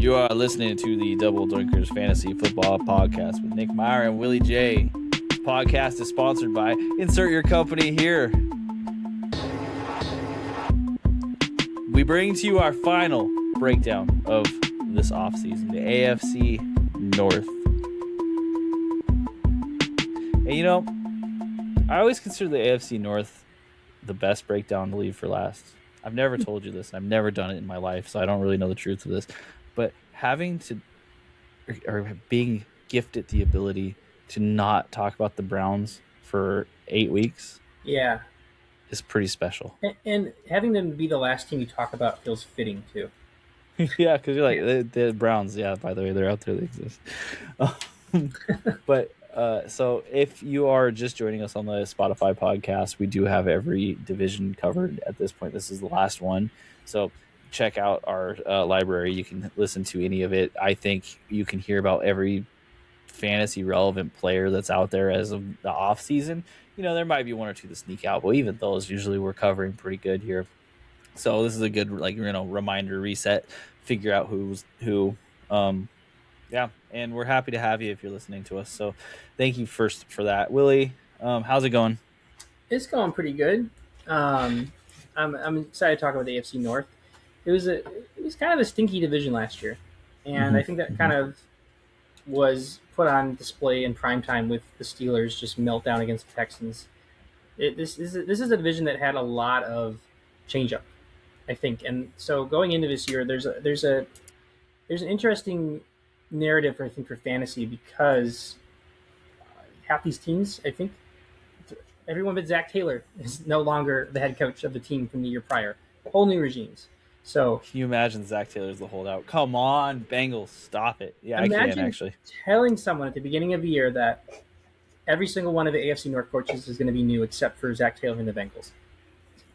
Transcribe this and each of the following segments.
You are listening to the Double Dunkers Fantasy Football Podcast with Nick Meyer and Willie J. This podcast is sponsored by Insert Your Company here. We bring to you our final breakdown of this offseason, the AFC North. And you know, I always consider the AFC North the best breakdown to leave for last. I've never told you this. I've never done it in my life, so I don't really know the truth of this. But having to, or being gifted the ability to not talk about the Browns for 8 weeks, yeah, is pretty special. And having them be the last team you talk about feels fitting too. Yeah, because you're like the Browns. Yeah, by the way, they're out there. They exist. But so if you are just joining us on the Spotify podcast, we do have every division covered at this point. This is the last one, so check out our library. You can listen to any of it. I think you can hear about every fantasy relevant player that's out there as of the off season. You know, there might be one or two that sneak out, but even those usually we're covering pretty good here. So this is a good reminder, reset, figure out who's who. Yeah, and we're happy to have you if you're listening to us. So thank you first for that. Willie, how's it going? It's going pretty good. I'm excited to talk about the AFC North. It was kind of a stinky division last year, and I think that kind of was put on display in primetime with the Steelers just meltdown against the Texans. This is a division that had a lot of change up, I think, and so going into this year, there's an interesting narrative, I think, for fantasy because half these teams, I think, everyone but Zach Taylor is no longer the head coach of the team from the year prior. Whole new regimes. So can you imagine Zach Taylor's the holdout? Come on, Bengals, stop it. Yeah, I can actually. Telling someone at the beginning of the year that every single one of the AFC North coaches is going to be new except for Zach Taylor and the Bengals.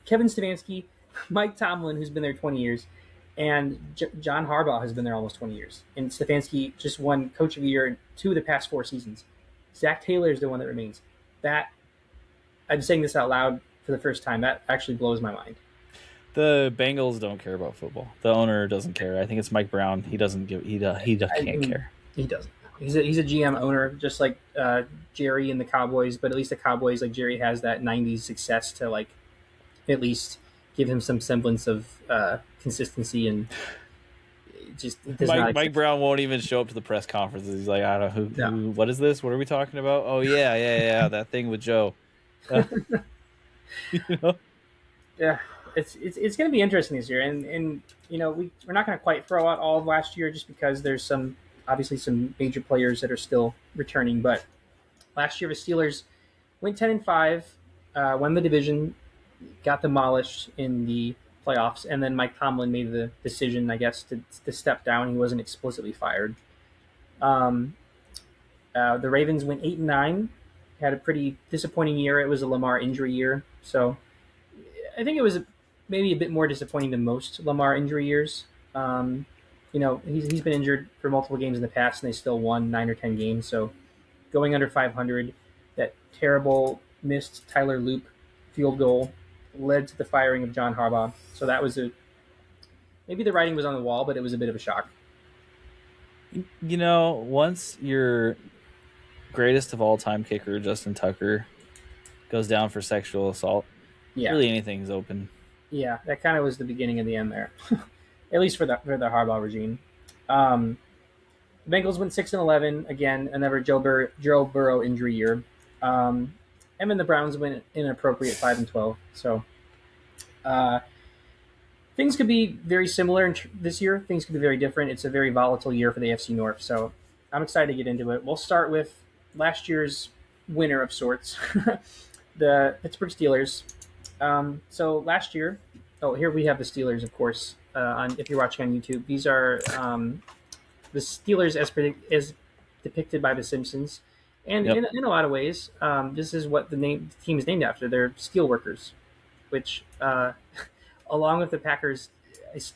Kevin Stefanski, Mike Tomlin, who's been there 20 years, and John Harbaugh has been there almost 20 years. And Stefanski just won Coach of the Year in 2 of the past 4 seasons. Zach Taylor is the one that remains. That, I'm saying this out loud for the first time, that actually blows my mind. The Bengals don't care about football. The owner doesn't care. I think it's Mike Brown. He doesn't give. He can't care. He doesn't. He's a GM owner, just like Jerry and the Cowboys. But at least the Cowboys, like Jerry, has that '90s success to like at least give him some semblance of consistency, and just Mike Brown won't even show up to the press conferences. He's like, I don't know who. What is this? What are we talking about? Oh yeah, that thing with Joe. You know? Yeah, it's going to be interesting this year, and you know we're not going to quite throw out all of last year just because there's obviously some major players that are still returning. But last year the Steelers went 10-5, won the division, got demolished in the playoffs, and then Mike Tomlin made the decision, I guess, to step down. He wasn't explicitly fired. The Ravens went 8-9, had a pretty disappointing year. It was a Lamar injury year, so I think it was maybe a bit more disappointing than most Lamar injury years. You know, he's been injured for multiple games in the past, and they still won 9 or 10 games. So going under 500, that terrible missed Tyler Loop field goal led to the firing of John Harbaugh. So that was maybe the writing was on the wall, but it was a bit of a shock. You know, once your greatest of all time kicker, Justin Tucker, goes down for sexual assault, really anything's open. Yeah, that kind of was the beginning of the end there, at least for the Harbaugh regime. The Bengals went 6-11 again, another Joe Burrow injury year. And then the Browns went inappropriate 5-12. So things could be very similar this year. Things could be very different. It's a very volatile year for the AFC North. So I'm excited to get into it. We'll start with last year's winner of sorts, the Pittsburgh Steelers. So last year, here we have the Steelers, of course. If you're watching on YouTube, these are the Steelers as depicted by The Simpsons. And in a lot of ways, this is what the team is named after. They're steel workers, which, along with the Packers, it's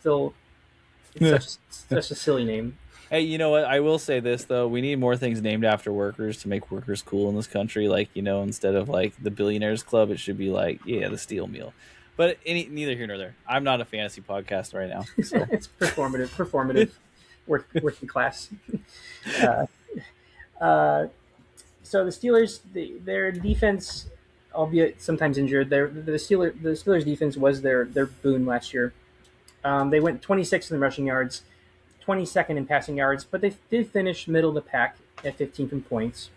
such a silly name. Hey, you know what? I will say this, though. We need more things named after workers to make workers cool in this country. Like, you know, instead of, like, the Billionaires Club, it should be, like, the Steel Meal. But neither here nor there. I'm not a fantasy podcast right now. So. It's performative. working class. Uh, uh, so the Steelers, their defense, albeit sometimes injured, the Steelers defense was their boon last year. They went 26th in rushing yards, 22nd in passing yards, but they did finish middle of the pack at 15th in points.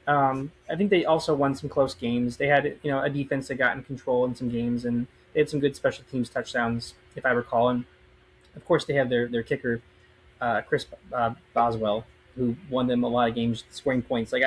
I think they also won some close games. They had a defense that got in control in some games, and they had some good special teams touchdowns, if I recall. And of course, they have their kicker, Chris Boswell, who won them a lot of games scoring points. Like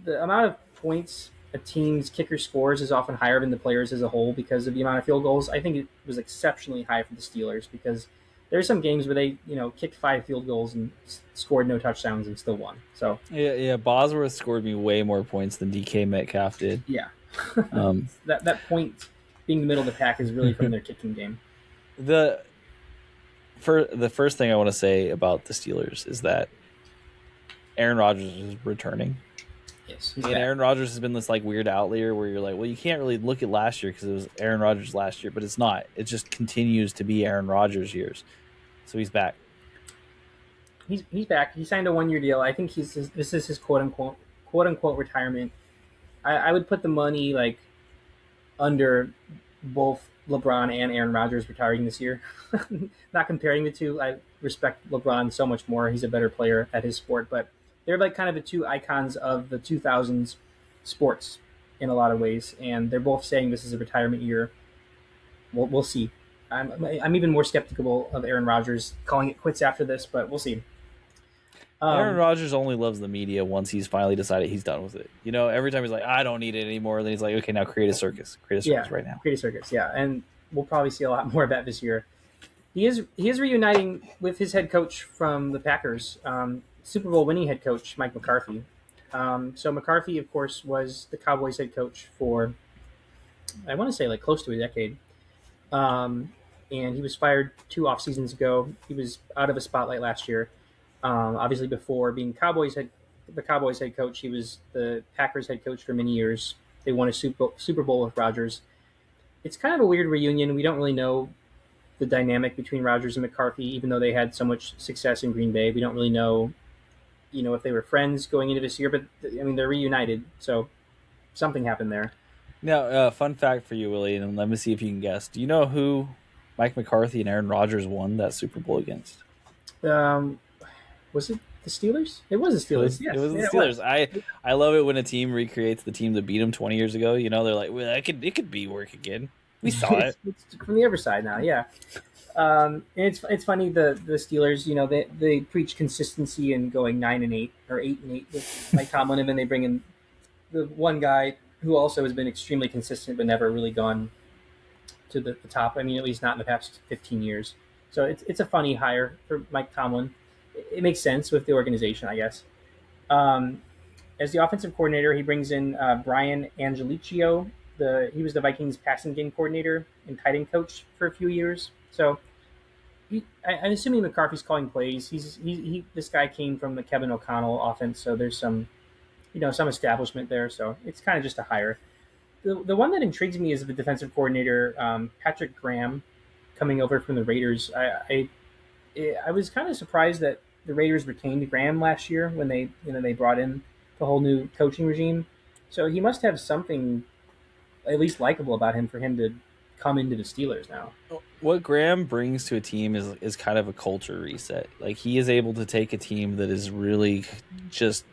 the amount of points a team's kicker scores is often higher than the players as a whole because of the amount of field goals. I think it was exceptionally high for the Steelers because there's some games where they kicked 5 field goals and scored no touchdowns and still won. So yeah. Bosworth scored me way more points than DK Metcalf did. yeah, that point being the middle of the pack is really from their kicking game. The first thing I want to say about the Steelers is that Aaron Rodgers is returning. Yes, and Aaron Rodgers has been this like weird outlier where you're like, well, you can't really look at last year because it was Aaron Rodgers last year, but it's not. It just continues to be Aaron Rodgers years. So he's back. He's back. He signed a 1-year deal. I think this is his quote unquote retirement. I would put the money like under both LeBron and Aaron Rodgers retiring this year. Not comparing the two. I respect LeBron so much more. He's a better player at his sport, but they're like kind of the two icons of the 2000s sports in a lot of ways, and they're both saying this is a retirement year. We'll see. I'm even more skeptical of Aaron Rodgers calling it quits after this, but we'll see. Aaron Rodgers only loves the media once he's finally decided he's done with it. Every time he's like, I don't need it anymore, then he's like, okay, now create a circus. Create a circus right now. Create a circus, yeah. And we'll probably see a lot more of that this year. He is reuniting with his head coach from the Packers, Super Bowl winning head coach Mike McCarthy. So McCarthy, of course, was the Cowboys head coach for, I want to say, like close to a decade. And he was fired 2 off seasons ago. He was out of the spotlight last year. Obviously, before being the Cowboys head coach, he was the Packers head coach for many years. They won a Super Bowl with Rodgers. It's kind of a weird reunion. We don't really know the dynamic between Rodgers and McCarthy, even though they had so much success in Green Bay. We don't really know, if they were friends going into this year. But they're reunited, so something happened there. Now, fun fact for you, Willie, and let me see if you can guess. Do you know who Mike McCarthy and Aaron Rodgers won that Super Bowl against? Was it the Steelers? It was the Steelers. It was the Steelers. I love it when a team recreates the team that beat them 20 years ago. They're like, well, it could be work again. We saw it. It's from the other side now, yeah. And it's funny the Steelers. They preach consistency and going 9-8 or 8-8 with Mike Tomlin, and then they bring in the one guy who also has been extremely consistent but never really gone to the top. At least not in the past 15 years. So it's a funny hire for Mike Tomlin. It makes sense with the organization, I guess. As the offensive coordinator, he brings in Brian Angelicio. He was the Vikings passing game coordinator and tight end coach for a few years. So I'm assuming McCarthy's calling plays. This guy came from the Kevin O'Connell offense, so there's some establishment there. So it's kind of just a hire. The one that intrigues me is the defensive coordinator, Patrick Graham, coming over from the Raiders. I was kind of surprised that the Raiders retained Graham last year when they brought in the whole new coaching regime. So he must have something at least likable about him for him to come into the Steelers now. What Graham brings to a team is kind of a culture reset. Like, he is able to take a team that is really just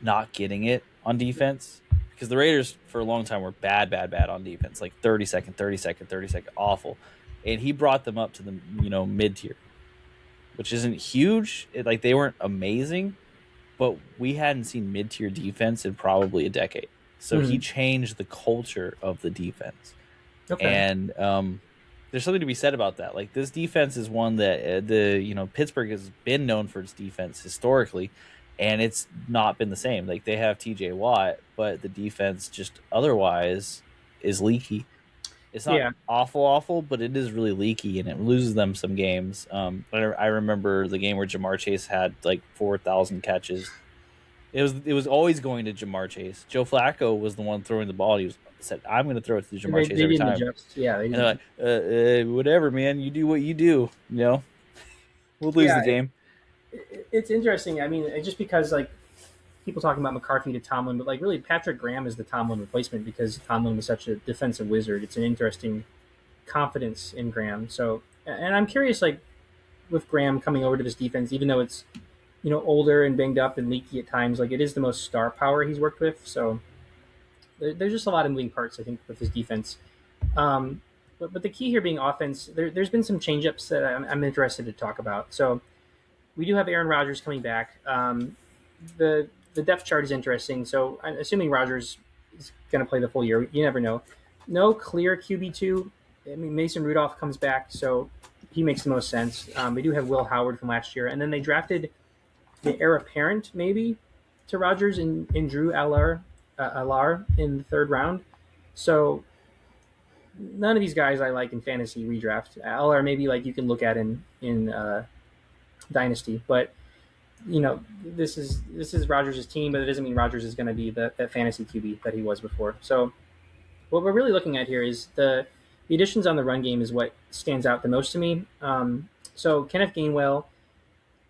not getting it on defense, because the Raiders for a long time were bad on defense, like 30-second, awful. And he brought them up to the mid-tier, which isn't huge. They weren't amazing, but we hadn't seen mid-tier defense in probably a decade. So he changed the culture of the defense. Okay. And there's something to be said about that. Like, this defense is one that Pittsburgh has been known for its defense historically, and it's not been the same. Like, they have TJ Watt, but the defense just otherwise is leaky. It's not awful, but it is really leaky, and it loses them some games. I remember the game where Jamar Chase had like 4,000 catches. It was always going to Jamar Chase. Joe Flacco was the one throwing the ball. He said, "I'm going to throw it to Jamar Chase every time." Adjust. Yeah, and they're like, whatever, man. You do what you do. We'll lose the Yeah, game. it's interesting. I mean, just because like people talking about McCarthy to Tomlin, but like really Patrick Graham is the Tomlin replacement because Tomlin was such a defensive wizard. It's an interesting confidence in Graham. So, and I'm curious, like with Graham coming over to this defense, even though it's older and banged up and leaky at times, like it is the most star power he's worked with. So there's just a lot of moving parts, I think, with his defense. Um, but the key here being offense, there's been some changeups that I'm interested to talk about. So we do have Aaron Rodgers coming back. The depth chart is interesting. So I'm assuming Rodgers is going to play the full year. You never know. No clear QB2. I mean, Mason Rudolph comes back, so he makes the most sense. We do have Will Howard from last year, and then they drafted the heir apparent maybe to Rodgers in Drew Allar in the third round. So none of these guys I like in fantasy redraft. Allar maybe like you can look at in dynasty, but this is Rodgers' team, but it doesn't mean Rodgers is going to be that fantasy QB that he was before. So what we're really looking at here is the additions on the run game is what stands out the most to me. So Kenneth Gainwell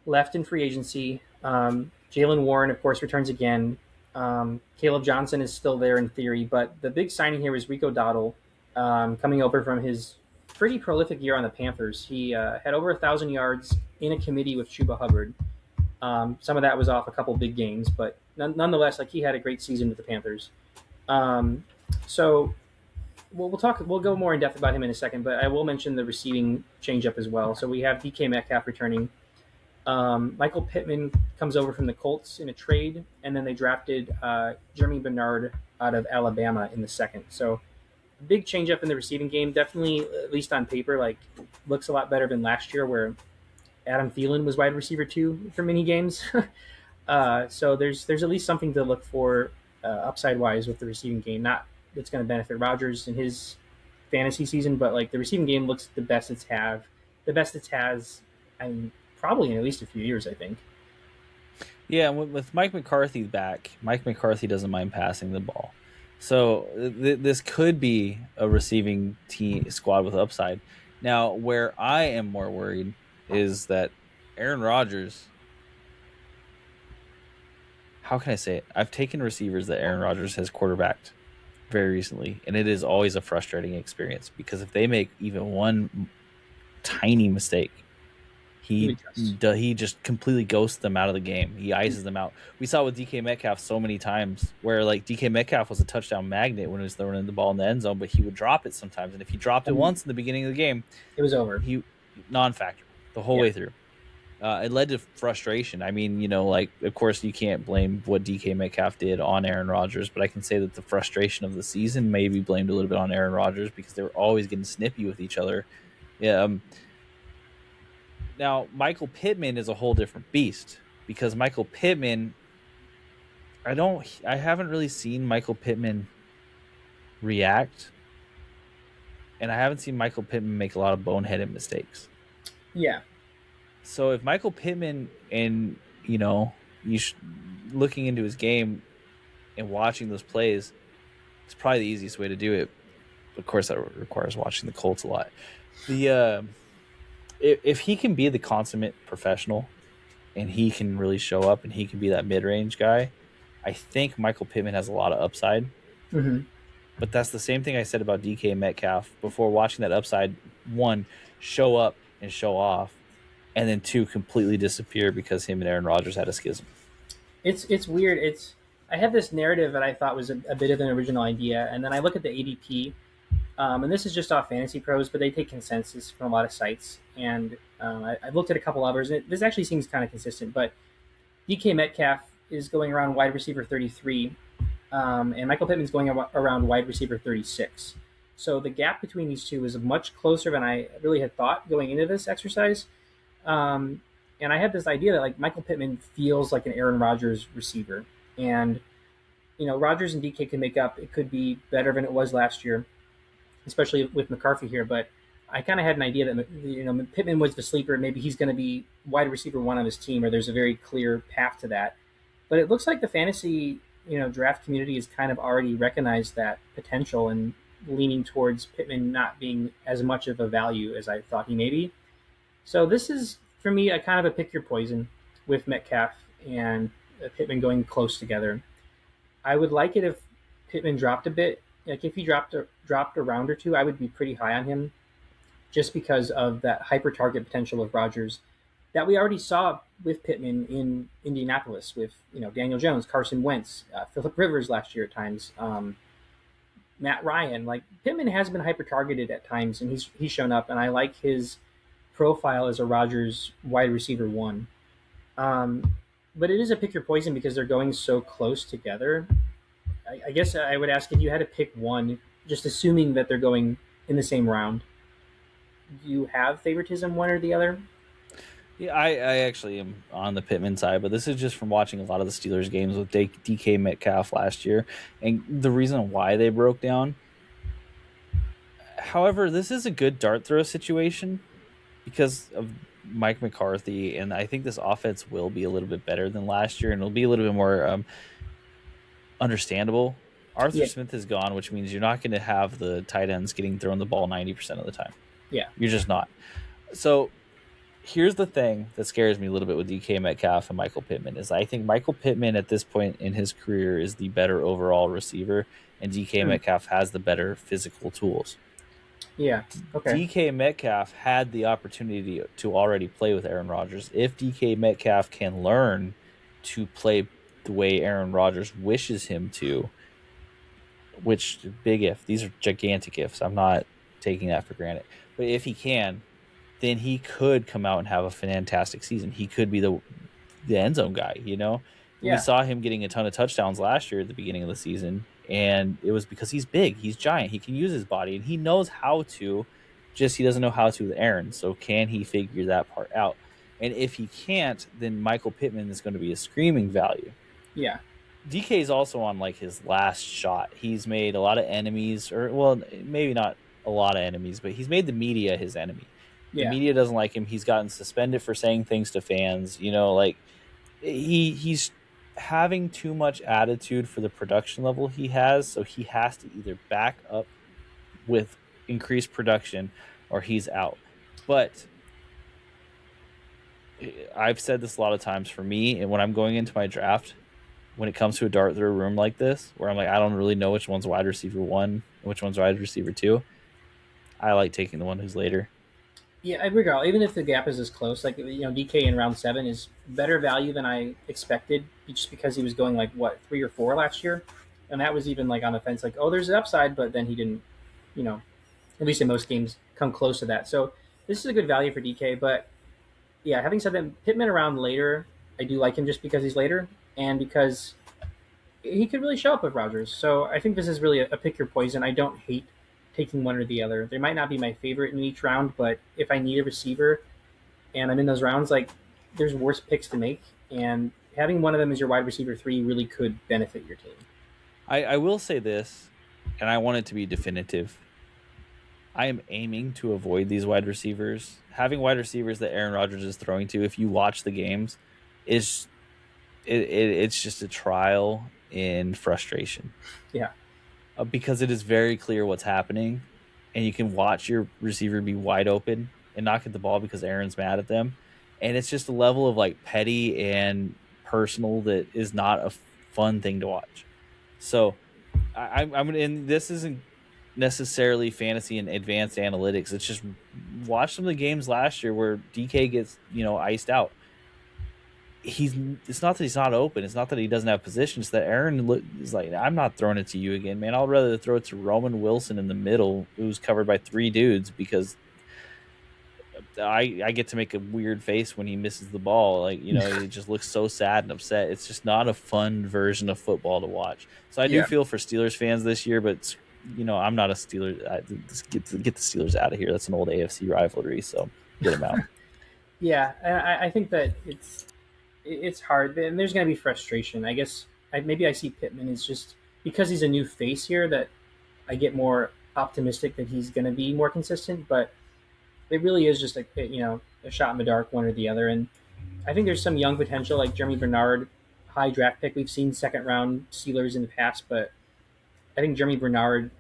left in free agency. Jalen Warren, of course, returns again. Caleb Johnson is still there in theory, but the big signing here is Rico Dowdle, coming over from his pretty prolific year on the Panthers. He had over 1,000 yards in a committee with Chuba Hubbard. Some of that was off a couple big games, but nonetheless, like he had a great season with the Panthers. So we'll go more in depth about him in a second, but I will mention the receiving changeup as well. So we have DK Metcalf returning. Michael Pittman comes over from the Colts in a trade, and then they drafted Jeremy Bernard out of Alabama in the second. So big changeup in the receiving game. Definitely, at least on paper, like looks a lot better than last year where Adam Thielen was wide receiver 2 for many games. So there's at least something to look for upside wise with the receiving game. Not that's going to benefit Rodgers in his fantasy season, but like the receiving game looks the best it's has. I mean, probably in at least a few years, I think. Yeah, with Mike McCarthy back, Mike McCarthy doesn't mind passing the ball. So this could be a receiving team squad with upside. Now, where I am more worried is that Aaron Rodgers. How can I say it? I've taken receivers that Aaron Rodgers has quarterbacked very recently, and it is always a frustrating experience because if they make even one tiny mistake, he just completely ghosts them out of the game. He ices them out. We saw it with DK Metcalf so many times where like DK Metcalf was a touchdown magnet when he was throwing the ball in the end zone, but he would drop it sometimes. And if he dropped it once in the beginning of the game, it was over. He non-factor the whole way through. It led to frustration. I mean, like of course you can't blame what DK Metcalf did on Aaron Rodgers, but I can say that the frustration of the season may be blamed a little bit on Aaron Rodgers because they were always getting snippy with each other. Yeah. Now, Michael Pittman is a whole different beast because Michael Pittman, I haven't really seen Michael Pittman react, and I haven't seen Michael Pittman make a lot of boneheaded mistakes. Yeah. So if Michael Pittman and looking into his game and watching those plays, it's probably the easiest way to do it. Of course, that requires watching the Colts a lot. If he can be the consummate professional and he can really show up and he can be that mid-range guy, I think Michael Pittman has a lot of upside. Mm-hmm. But that's the same thing I said about DK Metcalf before watching that upside. 1, show up and show off, and then 2, completely disappear because him and Aaron Rodgers had a schism. It's weird. I had this narrative that I thought was a bit of an original idea, and then I look at the ADP, and this is just off Fantasy Pros, but they take consensus from a lot of sites, and I've looked at a couple others, and this actually seems kind of consistent, but DK Metcalf is going around wide receiver 33, and Michael Pittman's going around wide receiver 36. So the gap between these two is much closer than I really had thought going into this exercise. And I had this idea that like Michael Pittman feels like an Aaron Rodgers receiver, and Rodgers and DK can make up. It could be better than it was last year, especially with McCarthy here. But I kind of had an idea that Pittman was the sleeper. Maybe he's going to be wide receiver 1 on his team, or there's a very clear path to that. But it looks like the fantasy draft community has kind of already recognized that potential and leaning towards Pittman not being as much of a value as I thought he may be. So this is for me, a kind of a pick your poison with Metcalf and Pittman going close together. I would like it if Pittman dropped a bit. Like if he dropped a round or two, I would be pretty high on him just because of that hyper target potential of Rodgers that we already saw with Pittman in Indianapolis with Daniel Jones, Carson Wentz, Philip Rivers last year at times, Matt Ryan. Like Pittman has been hyper targeted at times, and he's shown up, and I like his profile as a Rodgers wide receiver one. But it is a pick your poison because they're going so close together. I guess I would ask if you had to pick one, just assuming that they're going in the same round. Do you have favoritism one or the other? Yeah, I actually am on the Pittman side, but this is just from watching a lot of the Steelers games with DK Metcalf last year, and the reason why they broke down. However, this is a good dart throw situation because of Mike McCarthy, and I think this offense will be a little bit better than last year, and it'll be a little bit more understandable. Arthur Yeah, Smith is gone, which means you're not going to have the tight ends getting thrown the ball 90% of the time. yeah, You're just not. So here's the thing that scares me a little bit with DK Metcalf and Michael Pittman is I think Michael Pittman at this point in his career is the better overall receiver, and DK hmm. Metcalf has the better physical tools. Yeah. Okay. DK Metcalf had the opportunity to already play with Aaron Rodgers. If DK Metcalf can learn to play the way Aaron Rodgers wishes him to, which big if, these are gigantic ifs. I'm not taking that for granted. But if he can, then he could come out and have a fantastic season. He could be the end zone guy, you know? We Yeah. saw him getting a ton of touchdowns last year at the beginning of the season, and it was because he's big, he's giant, he can use his body, and he knows how to, just he doesn't know how to with Aaron. So can he figure that part out? And if he can't, then Michael Pittman is going to be a screaming value. Yeah. DK is also on like his last shot. He's made a lot of enemies, or well, maybe not a lot of enemies, but he's made the media his enemy. The Yeah. media doesn't like him. He's gotten suspended for saying things to fans. You know, like he's having too much attitude for the production level he has, so he has to either back up with increased production or he's out. But I've said this a lot of times for me, and when I'm going into my draft, when it comes to a dart through a room like this, where I'm like, I don't really know which one's wide receiver one and which one's wide receiver two, I like taking the one who's later. Yeah. I regard even if the gap is as close, like DK in round seven is better value than I expected, just because he was going like what 3 or 4 last year, and that was even like on the fence, like oh there's an upside, but then he didn't, you know, at least in most games come close to that. So this is a good value for DK, but yeah, having said that, Pittman around later, I do like him just because he's later and because he could really show up with Rodgers. So I think this is really a pick your poison. I don't hate taking one or the other. They might not be my favorite in each round, but if I need a receiver and I'm in those rounds, like there's worse picks to make, and having one of them as your wide receiver three really could benefit your team. I will say this, and I want it to be definitive. I am aiming to avoid these wide receivers. Having wide receivers that Aaron Rodgers is throwing to, if you watch the games, is it's just a trial in frustration. Yeah, Because it is very clear what's happening, and you can watch your receiver be wide open and not get the ball because Aaron's mad at them, and it's just a level of like petty and personal that is not a fun thing to watch. So I'm and this isn't necessarily fantasy and advanced analytics. It's just watch some of the games last year where DK gets iced out. It's not that he's not open. It's not that he doesn't have position. It's that Aaron is like, I'm not throwing it to you again, man. I'll rather throw it to Roman Wilson in the middle, who's covered by 3 dudes, because I get to make a weird face when he misses the ball. Like, he just looks so sad and upset. It's just not a fun version of football to watch. So I do yeah, feel for Steelers fans this year, but I'm not a Steelers. Just get the Steelers out of here. That's an old AFC rivalry. So get them out. yeah. I think that it's hard, and there's going to be frustration. I guess maybe I see Pittman as just because he's a new face here that I get more optimistic that he's going to be more consistent. But it really is just a shot in the dark, one or the other. And I think there's some young potential like Jeremy Bernard, high draft pick. We've seen second round Steelers in the past, but I think Jeremy Bernard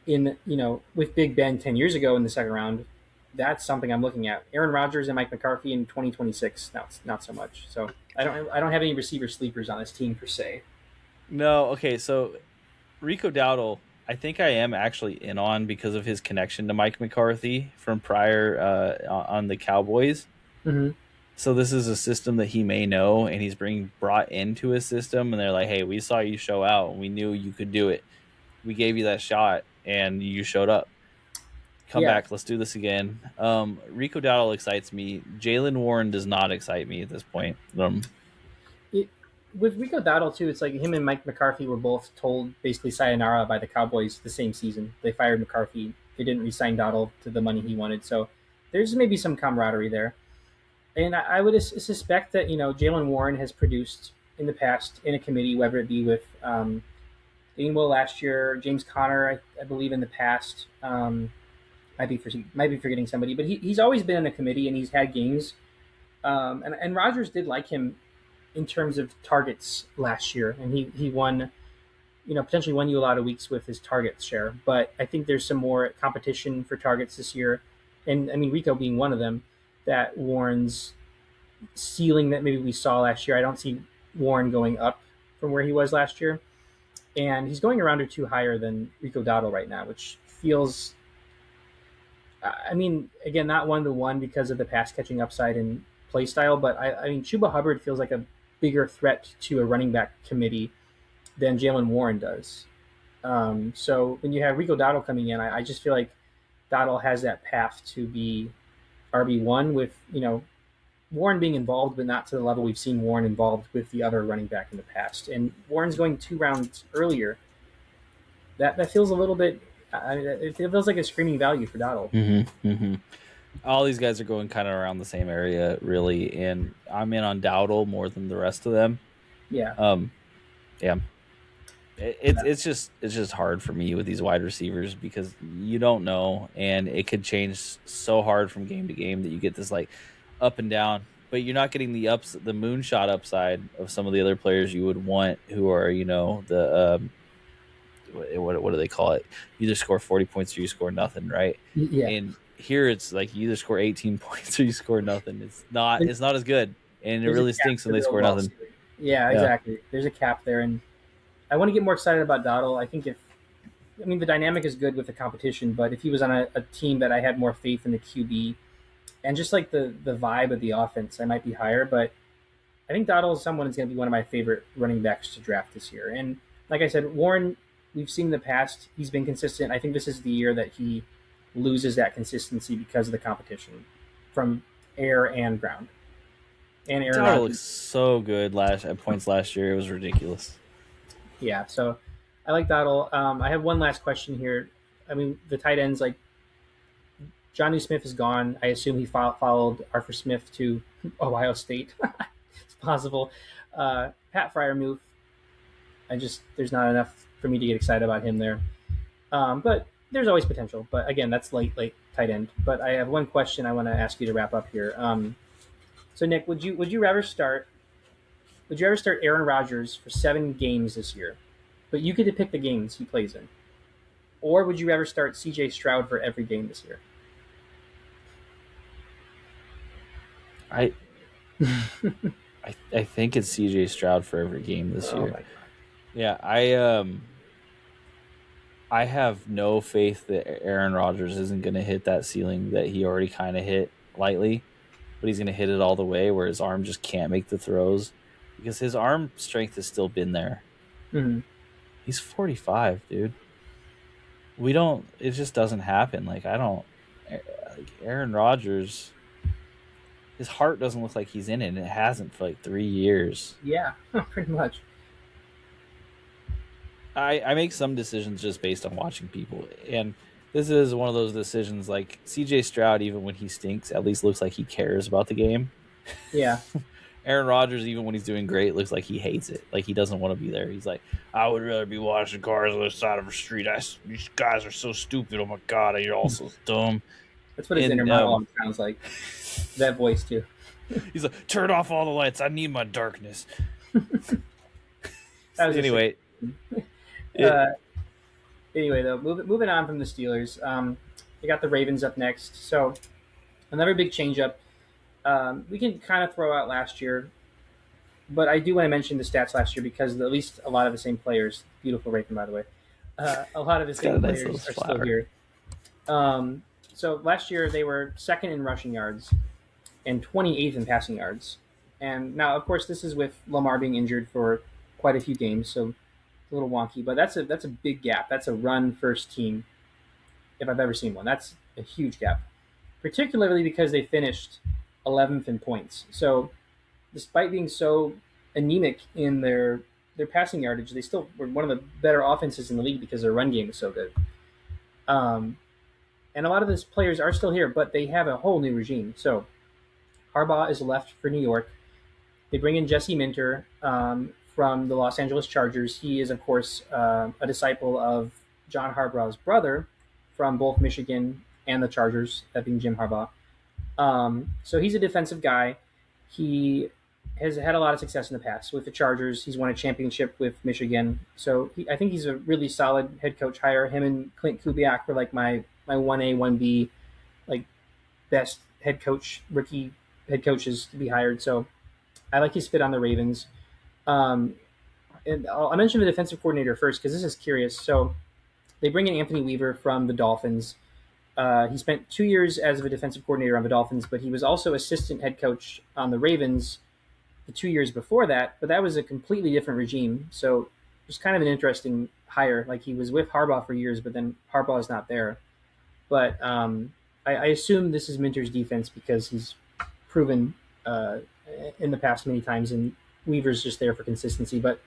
with Big Ben 10 years ago in the second round that's something I'm looking at. Aaron Rodgers and Mike McCarthy in 2026. Not so much. So I don't have any receiver sleepers on this team per se. No, okay, so Rico Dowdle, I think I am actually in on because of his connection to Mike McCarthy from prior on the Cowboys. Mm-hmm. So this is a system that he may know, and he's being brought into his system, and they're like, "Hey, we saw you show out, and we knew you could do it. We gave you that shot, and you showed up. Come Yeah, back, let's do this again." Rico Dowdle excites me. Jalen Warren does not excite me at this point. it, with Rico Dowdle too, it's like him and Mike McCarthy were both told basically sayonara by the Cowboys the same season. They fired McCarthy. They didn't re-sign Dowdle to the money he wanted. So there's maybe some camaraderie there. And I would suspect that Jalen Warren has produced in the past in a committee, whether it be with Gainwell last year, James Conner, I believe in the past. Might be forgetting somebody, but he's always been in a committee and he's had games. And Rodgers did like him in terms of targets last year, and he won, potentially won you a lot of weeks with his target share. But I think there's some more competition for targets this year, and I mean Rico being one of them. That Warren's ceiling that maybe we saw last year. I don't see Warren going up from where he was last year, and he's going a round or two higher than Rico Dowdle right now, which feels. I mean, again, not 1-to-1 because of the pass catching upside and play style, but I mean, Chuba Hubbard feels like a bigger threat to a running back committee than Jalen Warren does. So when you have Rico Dowdle coming in, I just feel like Dowdle has that path to be RB1 with Warren being involved, but not to the level we've seen Warren involved with the other running back in the past. And Warren's going 2 rounds earlier. That feels a little bit. It feels like a screaming value for Dowdle. Mm-hmm, mm-hmm. All these guys are going kind of around the same area, really, and I'm in on Dowdle more than the rest of them. Yeah. Yeah. It's just hard for me with these wide receivers because you don't know, and it could change so hard from game to game that you get this like up and down, but you're not getting the moonshot upside of some of the other players you would want, who are the what do they call it? You either score 40 points or you score nothing, right? Yeah. And here it's like you either score 18 points or you score nothing. It's not as good, and it There's really stinks when they score nothing. Yeah, exactly. There's a cap there, and I want to get more excited about Dowdle. I think the dynamic is good with the competition, but if he was on a team that I had more faith in the QB and just like the vibe of the offense, I might be higher. But I think Dowdle is someone who's going to be one of my favorite running backs to draft this year. And like I said, Warren, we've seen in the past, he's been consistent. I think this is the year that he loses that consistency because of the competition from air and ground. And Aaron Dowdle Rodgers looks so good at points last year. It was ridiculous. Yeah, so I like Dowdle. I have one last question here. I mean, the tight ends, like Johnny Smith is gone. I assume he followed Arthur Smith to Ohio State. It's possible. Pat Fryermuth, there's not enough for me to get excited about him there. But there's always potential. But again, that's late tight end. But I have one question I want to ask you to wrap up here. So Nick, would you rather start? Would you ever start Aaron Rodgers for 7 games this year, but you get to pick the games he plays in? Or would you rather start C.J. Stroud for every game this year? I think it's C.J. Stroud for every game this year. Yeah, I have no faith that Aaron Rodgers isn't going to hit that ceiling that he already kind of hit lightly, but he's going to hit it all the way where his arm just can't make the throws. Because his arm strength has still been there. Mm-hmm. He's 45, dude. It just doesn't happen. Aaron Rodgers, his heart doesn't look like he's in it, and it hasn't for 3 years. Yeah, pretty much. I make some decisions just based on watching people, and this is one of those decisions. Like CJ Stroud, even when he stinks, at least looks like he cares about the game. Yeah. Aaron Rodgers, even when he's doing great, looks like he hates it. Like he doesn't want to be there. He's like, I would rather be washing cars on the side of the street. These guys are so stupid. Oh my god, you're all so dumb. That's what his inner monologue sounds like. That voice too. He's like, turn off all the lights. I need my darkness. Anyway. Anyway, though, moving on from the Steelers, they got the Ravens up next. So Another big changeup. We can kind of throw out last year, but I do want to mention the stats last year because at least a lot of the same players. Beautiful Raycon, by the way. A lot of the It's got same a nice little players are still flower. here. So last year they were second in rushing yards and 28th in passing yards. And now, of course, this is with Lamar being injured for quite a few games, so it's a little wonky. But that's a big gap. That's a run first team if I've ever seen one. That's a huge gap, particularly because they finished 11th in points. So despite being so anemic in their passing yardage, they still were one of the better offenses in the league because their run game is so good. Um, and a lot of these players are still here, but they have a whole new regime. So Harbaugh is left for New York. They bring in Jesse Minter from the Los Angeles Chargers. He is, of course, a disciple of John Harbaugh's brother from both Michigan and the Chargers, that being Jim Harbaugh. So he's a defensive guy. He has had a lot of success in the past with the Chargers. He's won a championship with Michigan. So I think he's a really solid head coach hire. Him and Clint Kubiak were like my 1A, 1B, like best rookie head coaches to be hired. So I like his fit on the Ravens. Um, and I'll mention the defensive coordinator first because this is curious. So they bring in Anthony Weaver from the Dolphins. He spent 2 years as a defensive coordinator on the Dolphins, but he was also assistant head coach on the Ravens the 2 years before that. But that was a completely different regime. So it was kind of an interesting hire. Like he was with Harbaugh for years, but then Harbaugh is not there. But I assume this is Minter's defense because he's proven in the past many times, and Weaver's just there for consistency. But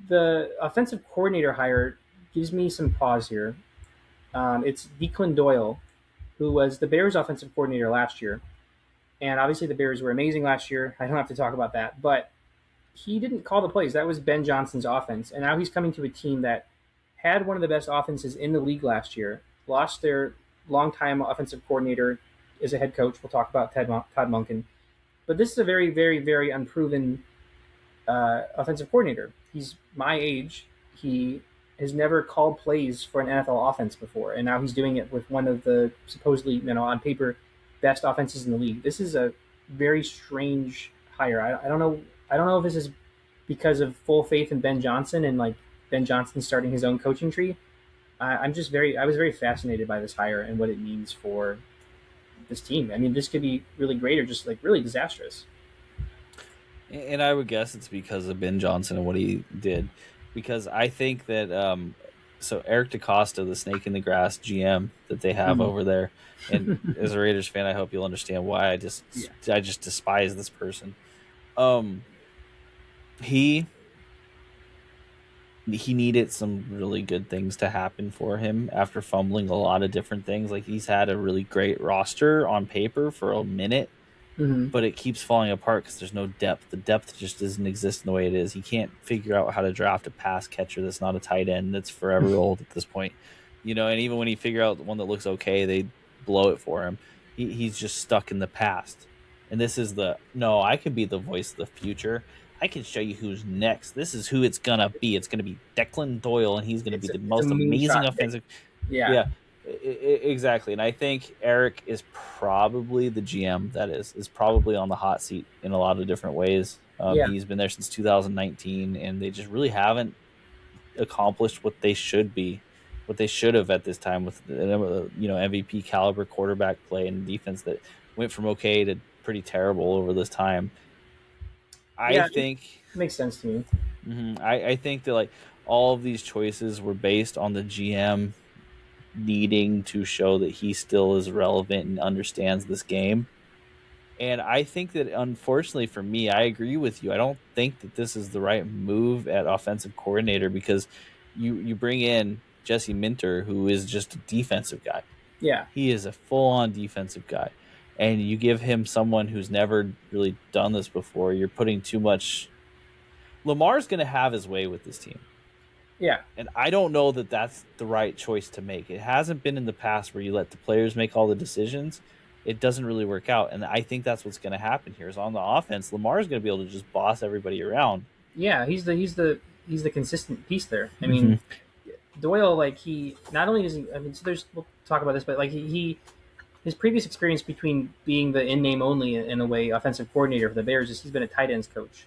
the offensive coordinator hire gives me some pause here. It's Declan Doyle, who was the Bears' offensive coordinator last year. And obviously, the Bears were amazing last year. I don't have to talk about that. But he didn't call the plays. That was Ben Johnson's offense. And now he's coming to a team that had one of the best offenses in the league last year, lost their longtime offensive coordinator as a head coach. We'll talk about Todd Monken. But this is a very, very, very unproven offensive coordinator. He's my age. He has never called plays for an NFL offense before, and now he's doing it with one of the supposedly, on paper, best offenses in the league. This is a very strange hire. I don't know. I don't know if this is because of full faith in Ben Johnson and like Ben Johnson starting his own coaching tree. I was very fascinated by this hire and what it means for this team. I mean, this could be really great or just like really disastrous. And I would guess it's because of Ben Johnson and what he did. Because I think that so Eric DaCosta, the Snake in the Grass GM that they have over there, and as a Raiders fan, I hope you'll understand why I just despise this person. He needed some really good things to happen for him after fumbling a lot of different things. Like he's had a really great roster on paper for a minute. But it keeps falling apart because there's no depth. The depth just doesn't exist in the way it is. He can't figure out how to draft a pass catcher that's not a tight end that's forever old at this point. And even when he figure out one that looks okay, they blow it for him. He's just stuck in the past. And this is I can be the voice of the future. I can show you who's next. This is who it's going to be. It's going to be Declan Doyle, and he's going to be the most amazing offensive. Yeah. Exactly. And I think Eric is probably the GM that is probably on the hot seat in a lot of different ways. He's been there since 2019, and they just really haven't accomplished what they should have at this time with MVP caliber quarterback play and defense that went from okay to pretty terrible over this time. I think it makes sense to me. I think that like all of these choices were based on the GM needing to show that he still is relevant and understands this game. And I think that unfortunately for me, I agree with you. I don't think that this is the right move at offensive coordinator because you bring in Jesse Minter, who is just a defensive guy. Yeah. He is a full-on defensive guy. And you give him someone who's never really done this before, you're putting too much. Lamar's going to have his way with this team. Yeah. And I don't know that that's the right choice to make. It hasn't been in the past where you let the players make all the decisions. It doesn't really work out. And I think that's what's going to happen here is on the offense, Lamar's going to be able to just boss everybody around. Yeah, he's the consistent piece there. I mean, Doyle, like he not only is he, I mean, so we'll talk about this, but like he his previous experience between being the in name only in a way offensive coordinator for the Bears is he's been a tight ends coach.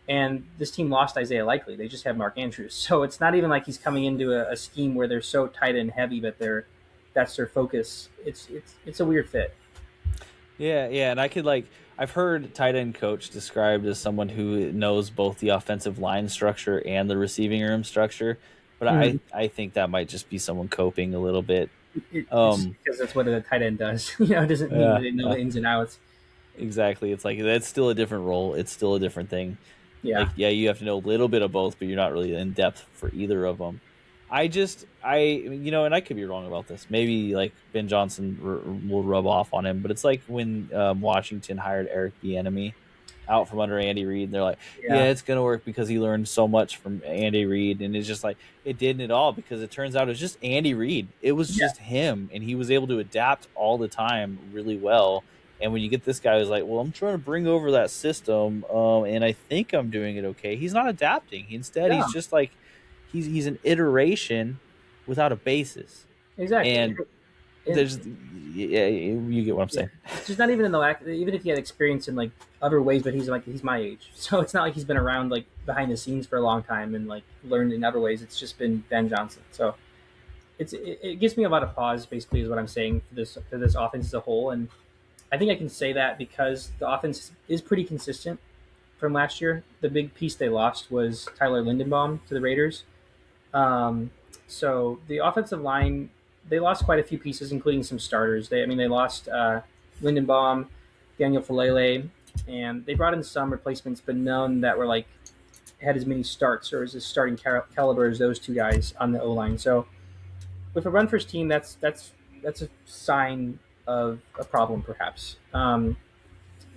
And this team lost Isaiah Likely. They just have Mark Andrews. So it's not even like he's coming into a scheme where they're so tight end heavy, but that's their focus. It's a weird fit. Yeah, and I could I've heard tight end coach described as someone who knows both the offensive line structure and the receiving room structure, but Mm-hmm. I think that might just be someone coping a little bit. It's just because that's what a tight end does. It doesn't mean that Yeah, they know the ins and outs. exactly. It's like that's still a different role. It's still a different thing. Yeah. Like, yeah, you have to know a little bit of both, but you're not really in depth for either of them. And I could be wrong about this. Maybe like Ben Johnson will rub off on him, but it's like when Washington hired Eric Bieniemy out from under Andy Reid. They're like, yeah, Yeah. it's gonna work because he learned so much from Andy Reid, and it's just like it didn't at all because it turns out it was just Andy Reid. It was Yeah. just him, and he was able to adapt all the time really well. And when you get this guy who's like, well, I'm trying to bring over that system, and I think I'm doing it okay. He's not adapting. Instead, Yeah. he's just like he's an iteration without a basis. Exactly. And And there's yeah, you get what I'm yeah, saying. it's just not even in the lack. Even if he had experience in like other ways, but he's my age, so it's not like he's been around like behind the scenes for a long time and like learned in other ways. It's just been Ben Johnson. So it gives me a lot of pause. Basically, is what I'm saying for this offense as a whole, and I think I can say that because the offense is pretty consistent from last year. The big piece they lost was Tyler Lindenbaum to the Raiders. Um, so the offensive line, they lost quite a few pieces, including some starters. They lost Lindenbaum, Daniel Falele, and they brought in some replacements, but none that were like had as many starts or as starting caliber as those two guys on the O line. So with a run first team, that's a sign of a problem, perhaps.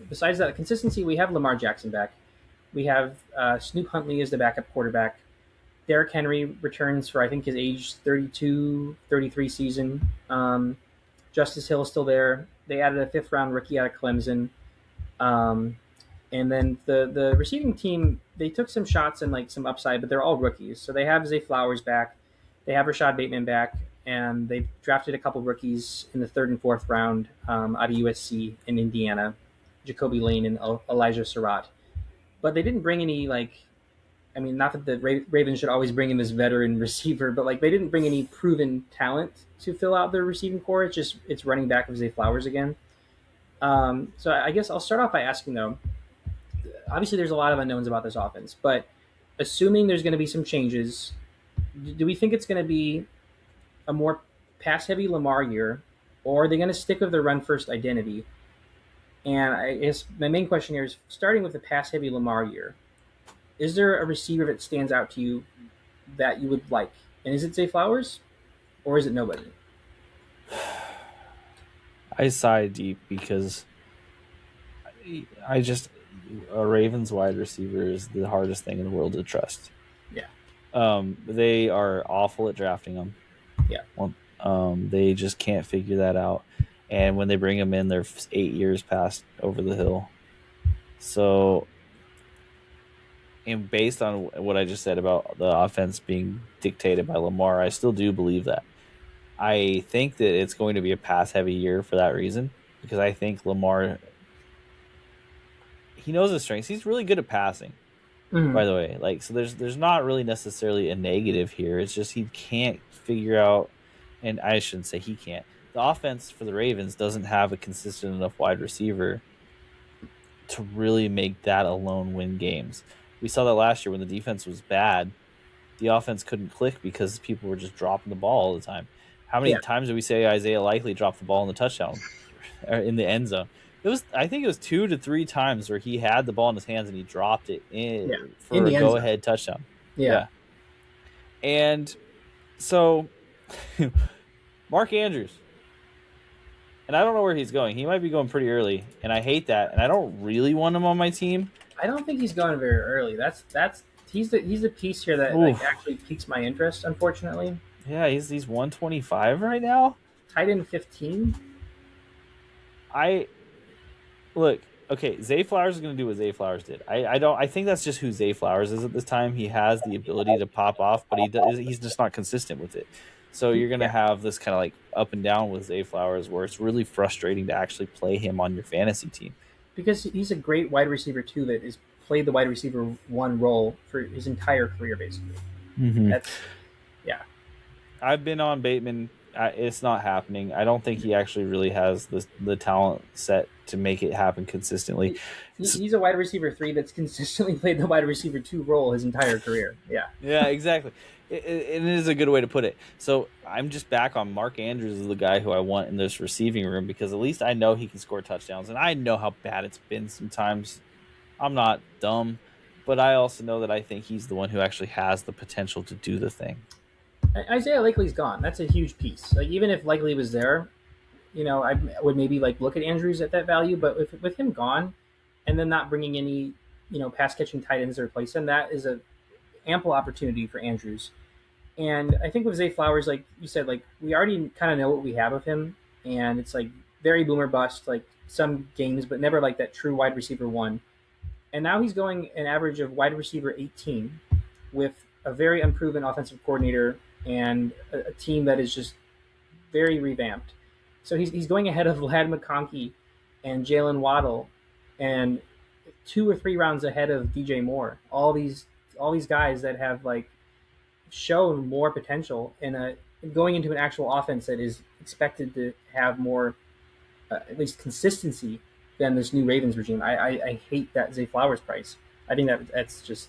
Besides that, consistency, we have Lamar Jackson back. We have Snoop Huntley as the backup quarterback. Derrick Henry returns for I think his age 32, 33 season. Justice Hill is still there. They added a fifth round rookie out of Clemson. Um, and then the receiving team, they took some shots and like some upside, but they're all rookies. So they have Zay Flowers back, they have Rashad Bateman back, and they've drafted a couple rookies in the third and fourth round out of USC and Indiana, Jacoby Lane and Elijah Surratt. But they didn't bring any not that the Ravens should always bring in this veteran receiver, but like they didn't bring any proven talent to fill out their receiving core. It's running back of Zay Flowers again. So I guess I'll start off by asking though. Obviously, there's a lot of unknowns about this offense, but assuming there's going to be some changes, do we think it's going to be a more pass-heavy Lamar year, or are they going to stick with their run-first identity? And I guess my main question here is starting with the pass-heavy Lamar year. Is there a receiver that stands out to you that you would like? And is it Zay Flowers, or is it nobody? I sigh deep because I just a Ravens wide receiver is the hardest thing in the world to trust. Yeah. They are awful at drafting them. Yeah. They just can't figure that out. And when they bring them in, they're 8 years past over the hill. So, and based on what I just said about the offense being dictated by Lamar, I still do believe that. I think that it's going to be a pass-heavy year for that reason, because I think Lamar, he knows his strengths. He's really good at passing. Mm-hmm. By the way, so there's not really necessarily a negative here. It's just he can't figure out, and I shouldn't say he can't. The offense for the Ravens doesn't have a consistent enough wide receiver to really make that alone win games. We saw that last year when the defense was bad, the offense couldn't click because people were just dropping the ball all the time. How many times did we say Isaiah Likely dropped the ball in the touchdown or in the end zone? I think it was 2 to 3 times where he had the ball in his hands and he dropped it for a go-ahead touchdown. Yeah. And so Mark Andrews, and I don't know where he's going. He might be going pretty early, and I hate that. And I don't really want him on my team. I don't think he's going very early. He's the piece here that actually piques my interest. Unfortunately. Yeah, he's 125 right now. Tight end 15. Look, okay, Zay Flowers is going to do what Zay Flowers did. I think that's just who Zay Flowers is at this time. He has the ability to pop off, but he's just not consistent with it. So you're going to Yeah, have this kind of like up and down with Zay Flowers where it's really frustrating to actually play him on your fantasy team. because he's a great wide receiver too that has played the wide receiver one role for his entire career basically. Mm-hmm. That's yeah. I've been on Bateman. It's not happening. I don't think he actually really has the talent set to make it happen consistently. He's a wide receiver three that's consistently played the wide receiver two role his entire career. Yeah, Yeah, exactly. It is a good way to put it. So I'm just back on Mark Andrews as the guy who I want in this receiving room because at least I know he can score touchdowns, and I know how bad it's been sometimes. I'm not dumb, but I also know that I think he's the one who actually has the potential to do the thing. Isaiah Likely's gone. That's a huge piece. Like even if Likely was there, I would maybe like look at Andrews at that value, but with him gone, and then not bringing any pass catching tight ends to replace him, that is a ample opportunity for Andrews. And I think with Zay Flowers, like you said, like we already kind of know what we have of him, and it's like very boomer bust, like some games, but never like that true wide receiver one. And now he's going an average of wide receiver 18 with a very unproven offensive coordinator and a team that is just very revamped. So he's going ahead of Vlad McConkey and Jalen Waddle, and 2 or 3 rounds ahead of DJ Moore. All these guys that have like shown more potential in a going into an actual offense that is expected to have more at least consistency than this new Ravens regime. I hate that Zay Flowers price. I think that's just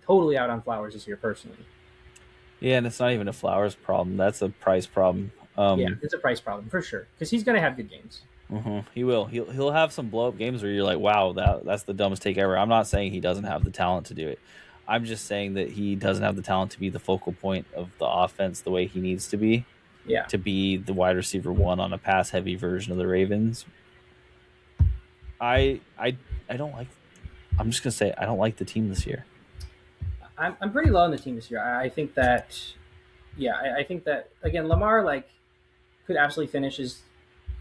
totally out on Flowers this year personally. Yeah, and it's not even a Flowers problem. That's a price problem. Yeah, it's a price problem for sure because he's going to have good games. He will. He'll have some blow up games where you're like, wow, that's the dumbest take ever. I'm not saying he doesn't have the talent to do it. I'm just saying that he doesn't have the talent to be the focal point of the offense the way he needs Yeah, to be the wide receiver one on a pass heavy version of the Ravens. I don't like. I'm just gonna say I don't like the team this year. I'm pretty low on the team this year. I think that yeah, I think that again Lamar like could absolutely finish as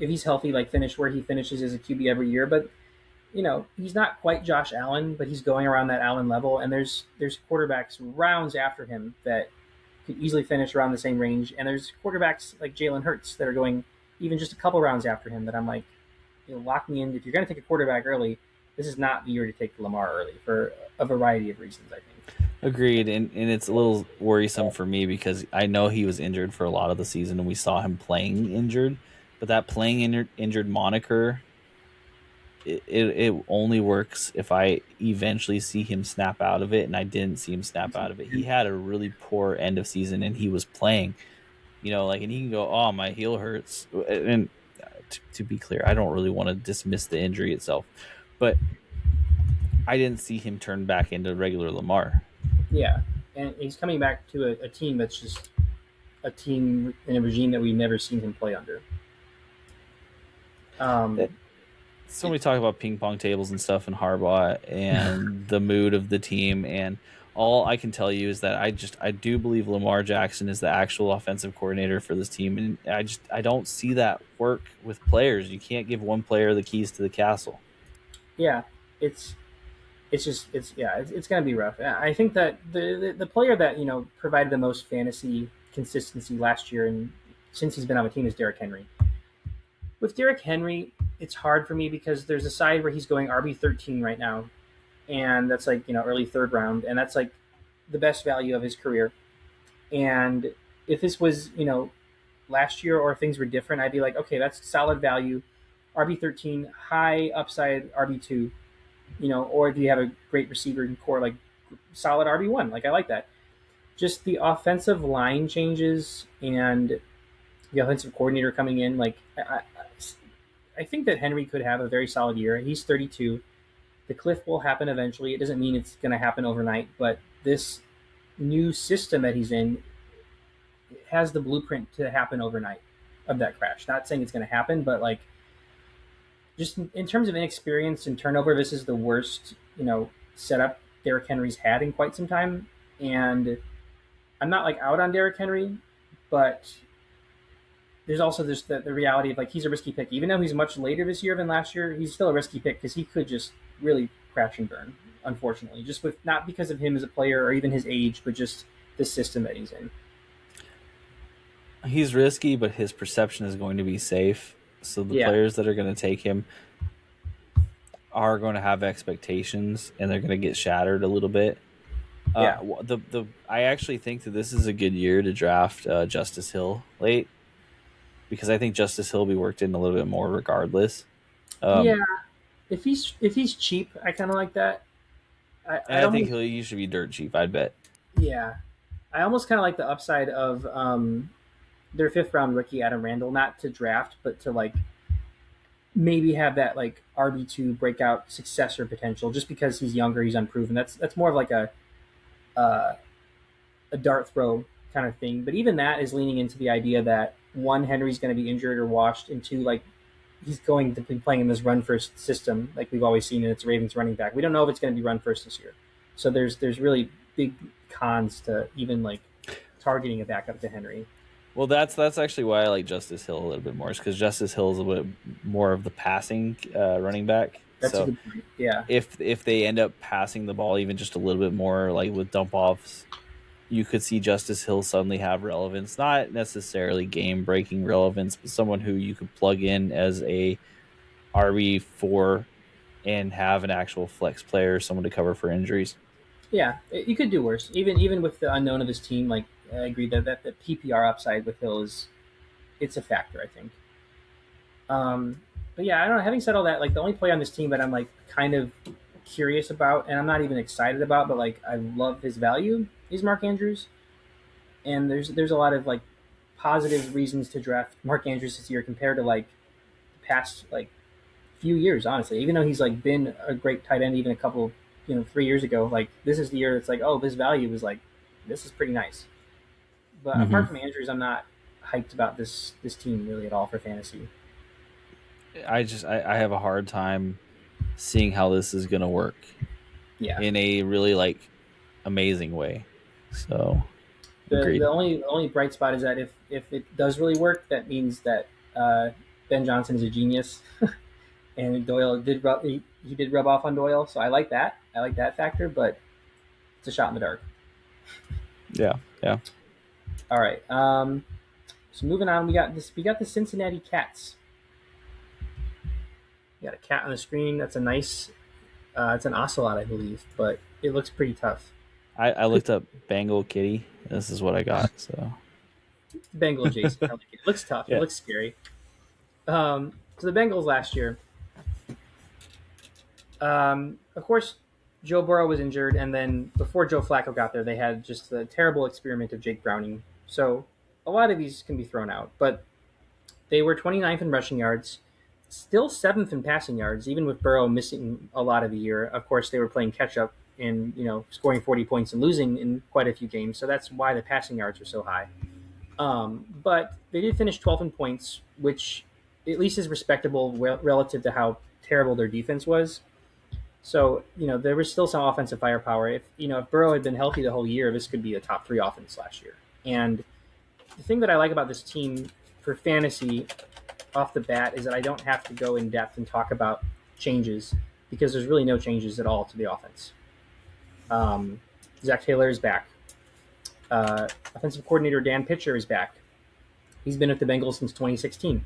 if he's healthy, like finish where he finishes as a QB every year. But he's not quite Josh Allen, but he's going around that Allen level. And there's quarterbacks rounds after him that could easily finish around the same range. And there's quarterbacks like Jalen Hurts that are going even just a couple rounds after him that I'm like, lock me in. If you're going to take a quarterback early, this is not the year to take Lamar early for a variety of reasons, I think. Agreed, and it's a little worrisome for me because I know he was injured for a lot of the season, and we saw him playing injured. But that playing injured moniker, it only works if I eventually see him snap out of it, and I didn't see him snap out of it. He had a really poor end of season, and he was playing, and he can go, oh, my heel hurts. And to be clear, I don't really want to dismiss the injury itself, but I didn't see him turn back into regular Lamar. Yeah, and he's coming back to a team that's just a team in a regime that we've never seen him play under. So we talk about ping pong tables and stuff and Harbaugh and the mood of the team, and all I can tell you is that I do believe Lamar Jackson is the actual offensive coordinator for this team, and I don't see that work with players. You can't give one player the keys to the castle. Yeah, it's it's going to be rough. I think that the player that provided the most fantasy consistency last year and since he's been on the team is Derrick Henry. With Derrick Henry, it's hard for me because there's a side where he's going RB13 right now, and that's like early third round, and that's like the best value of his career. And if this was last year or if things were different, I'd be like, okay, that's solid value, RB13, high upside RB2, or if you have a great receiver in core, like solid RB1, like I like that. Just the offensive line changes and the offensive coordinator coming in, like I think that Henry could have a very solid year. He's 32. The cliff will happen eventually. It doesn't mean it's going to happen overnight, but this new system that he's in has the blueprint to happen overnight of that crash. Not saying it's going to happen, but like just in terms of inexperience and turnover, this is the worst, setup Derrick Henry's had in quite some time. And I'm not like out on Derrick Henry, but there's also just the reality of like he's a risky pick. Even though he's much later this year than last year, he's still a risky pick because he could just really crash and burn, unfortunately. Just with not because of him as a player or even his age, but just the system that he's in. He's risky, but his perception is going to be safe. So the Yeah, players that are going to take him are going to have expectations, and they're going to get shattered a little bit. yeah, The I actually think that this is a good year to draft Justice Hill late because I think Justice Hill will be worked in a little bit more regardless. yeah. Um, If he's cheap, I kind of like that. and I'd I think almost he should be dirt cheap. I'd bet. yeah. I almost kind of like the upside of their fifth round rookie Adam Randall, not to draft, but to like maybe have that like RB2 breakout successor potential. Just because he's younger, he's unproven. That's more of like uh, a dart throw kind of thing. But even that is leaning into the idea that one, Henry's going to be injured or washed, and two, like he's going to be playing in this run first system like we've always seen, and it's Ravens running back. We don't know if it's going to be run first this year. So there's really big cons to even like targeting a backup to Henry. Well, that's actually why I like Justice Hill a little bit more, is because Justice Hill is a bit more of the passing running back. That's a So good point. Yeah. if they end up passing the ball even just a little bit more, like with dump offs, you could see Justice Hill suddenly have relevance. Not necessarily game breaking relevance, but someone who you could plug in as a RB4 and have an actual flex player, someone to cover for injuries. Yeah, you could do worse. Even with the unknown of his team, like I agree that the PPR upside with Hill is it's a factor. I think. Um, but yeah, I don't know. Having said all that, like the only player on this team that I'm like kind of curious about, and I'm not even excited about, but like I love his value, is Mark Andrews. And there's a lot of like positive reasons to draft Mark Andrews this year compared to like the past like few years, honestly. Even though he's like been a great tight end, even a couple, 3 years ago, like this is the year it's like, oh, this value was like, this is pretty nice. But Mm-hmm. apart from Andrews, I'm not hyped about this team really at all for fantasy. I have a hard time seeing how this is going to work Yeah, in a really like amazing way. So the agreed. only bright spot is that if it does really work, that means that Ben Johnson is a genius, and Doyle he did rub off on Doyle, so I like that. I like that factor, but it's a shot in the dark. Yeah, yeah. All right. So moving on, we got the Cincinnati Cats. You got a cat on the screen. That's a nice. It's an ocelot, I believe, but it looks pretty tough. I looked up Bengal Kitty. This is what I got. So Bengal adjacent. I like it. It looks tough. It yeah. looks scary. So the Bengals last year, of course, Joe Burrow was injured, and then before Joe Flacco got there, they had just the terrible experiment of Jake Browning. So a lot of these can be thrown out, but they were 29th in rushing yards, still seventh in passing yards, even with Burrow missing a lot of the year. Of course, they were playing catch up and scoring 40 points and losing in quite a few games, so that's why the passing yards are so high. But they did finish 12th in points, which at least is respectable relative to how terrible their defense was. So there was still some offensive firepower. If Burrow had been healthy the whole year, this could be a top three offense last year. And the thing that I like about this team for fantasy off the bat is that I don't have to go in depth and talk about changes because there's really no changes at all to the offense. Um, Zach Taylor is back. Offensive coordinator Dan Pitcher is back. He's been at the Bengals since 2016.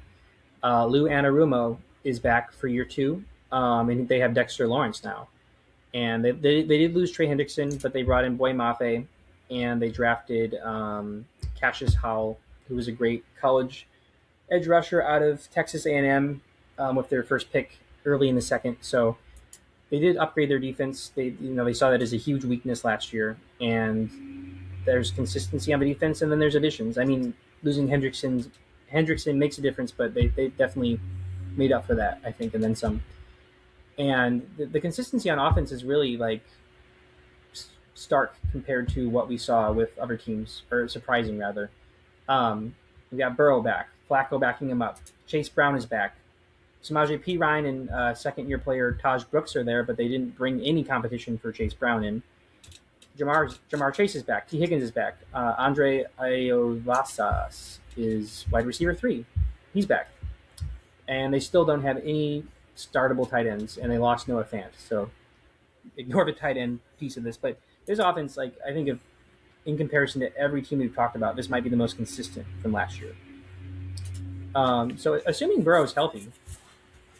Lou Anarumo is back for year two, and they have Dexter Lawrence now. And they did lose Trey Hendrickson, but they brought in Boy Mafe, and they drafted Cassius Howell, who was a great college edge rusher out of Texas A&M with their first pick early in the second. So they did upgrade their defense. They saw that as a huge weakness last year, and there's consistency on the defense, and then there's additions. I mean, losing Hendrickson makes a difference, but they definitely made up for that, I think, and then some. And the consistency on offense is really like stark compared to what we saw with other teams, or surprising rather. We got Burrow back, Flacco backing him up. Chase Brown is back. Samaje Perine and second-year player Taj Brooks are there, but they didn't bring any competition for Chase Brown in. Jamar Chase is back. T. Higgins is back. Andre Iovasas is wide receiver 3. He's back. And they still don't have any startable tight ends, and they lost Noah Fant. So ignore the tight end piece of this. But this offense, like I think if in comparison to every team we've talked about, this might be the most consistent from last year. So assuming Burrow is healthy,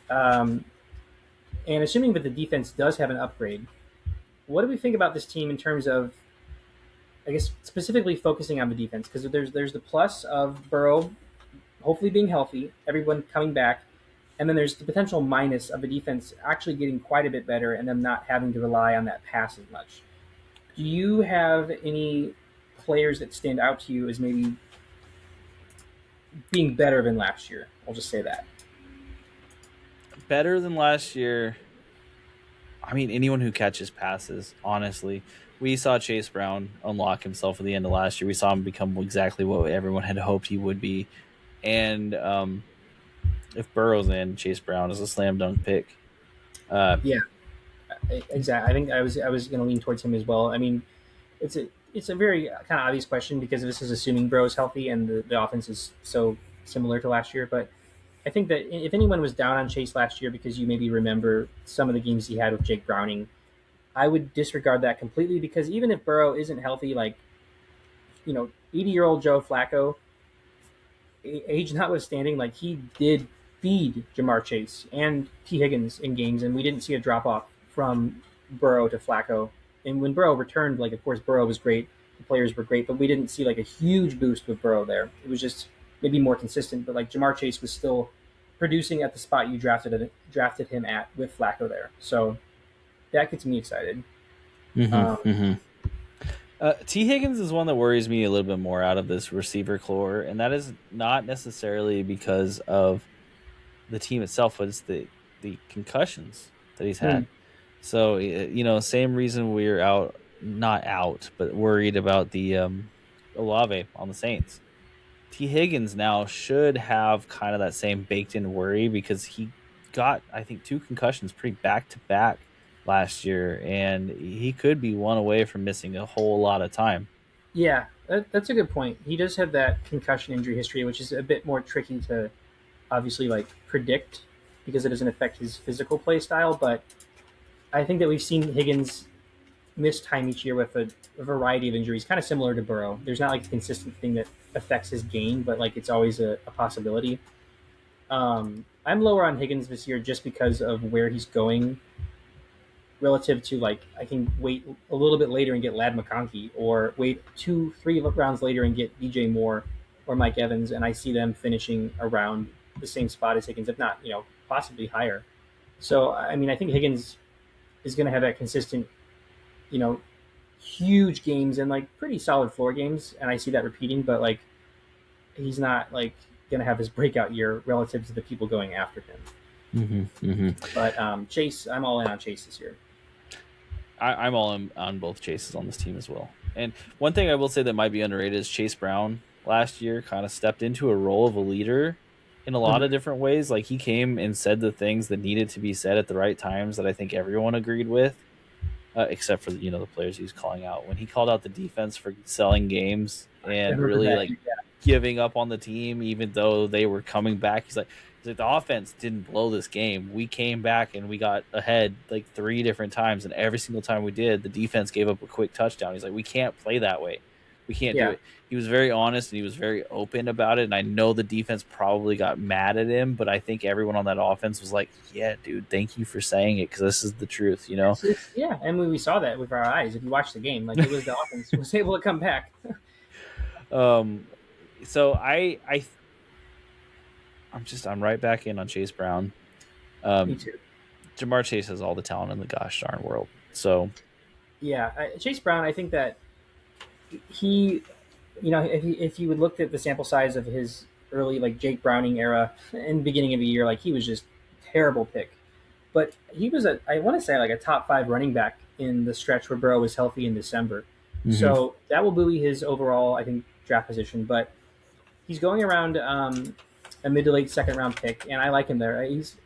um, and assuming that the defense does have an upgrade, what do we think about this team in terms of, I guess, specifically focusing on the defense? Because there's the plus of Burrow hopefully being healthy, everyone coming back, and then there's the potential minus of the defense actually getting quite a bit better and them not having to rely on that pass as much. Do you have any players that stand out to you as maybe being better than last year? I'll just say that. Better than last year. I mean, anyone who catches passes, honestly. We saw Chase Brown unlock himself at the end of last year. We saw him become exactly what everyone had hoped he would be. And if Burrow's in, Chase Brown is a slam dunk pick. Yeah, exactly. I think I was going to lean towards him as well. I mean, it's a very kind of obvious question because this is assuming Burrow's healthy and the offense is so similar to last year. But I think that if anyone was down on Chase last year because you maybe remember some of the games he had with Jake Browning, I would disregard that completely because even if Burrow isn't healthy, like 80-year-old Joe Flacco, age notwithstanding, like he did feed Jamar Chase and T Higgins in games, and we didn't see a drop off from Burrow to Flacco. And when Burrow returned, like of course Burrow was great, the players were great, but we didn't see like a huge boost with Burrow there. It was just maybe more consistent, but like Jamar Chase was still producing at the spot you drafted him at with Flacco there. So that gets me excited. Um, mm-hmm, mm-hmm. T. Higgins is one that worries me a little bit more out of this receiver core, and that is not necessarily because of the team itself, but it's the concussions that he's hmm, had. So same reason we're not out, but worried about the Olave on the Saints. T. Higgins now should have kind of that same baked in worry because he got, I think, 2 concussions pretty back to back last year, and he could be one away from missing a whole lot of time. yeah, that's a good point. He does have that concussion injury history, which is a bit more tricky to obviously like predict because it doesn't affect his physical play style. But I think that we've seen Higgins miss time each year with a variety of injuries, kind of similar to Burrow. There's not like a consistent thing that affects his game, but like it's always a possibility. I'm lower on Higgins this year just because of where he's going relative to like I can wait a little bit later and get Lad McConkey, or wait 2-3 rounds later and get DJ Moore or Mike Evans, and I see them finishing around the same spot as Higgins, if not possibly higher. So I mean I think Higgins is going to have that consistent, you know, huge games and like pretty solid floor games, and I see that repeating. But like he's not like going to have his breakout year relative to the people going after him. Mm-hmm, mm-hmm. But Chase, I'm all in on Chase this year. I'm all in on both Chases on this team as well. And one thing I will say that might be underrated is Chase Brown last year kind of stepped into a role of a leader in a lot Mm-hmm. of different ways. Like he came and said the things that needed to be said at the right times that I think everyone agreed with, except for the players he was calling out. When he called out the defense for selling games I and remember really that. like giving up on the team, even though they were coming back, he's like the offense didn't blow this game. We came back and we got ahead like 3 different times, and every single time we did, the defense gave up a quick touchdown. He's like, we can't play that way. We can't do Yeah. it. He was very honest and he was very open about it. And I know the defense probably got mad at him, but I think everyone on that offense was like, yeah, dude, thank you for saying it because this is the truth, you know? Yeah, and we saw that with our eyes. If you watch the game, like it was the offense was able to come back. Um, so I'm right back in on Chase Brown. Me Um, too. Jamar Chase has all the talent in the gosh darn world. So Yeah, Chase Brown. I think that he, if you would looked at the sample size of his early like Jake Browning era in the beginning of the year, like he was just a terrible pick. But he was I want to say like a top 5 running back in the stretch where Burrow was healthy in December. mhm. So that will buoy his overall, I think, draft position. But he's going around a mid to late second round pick, and I like him there. He's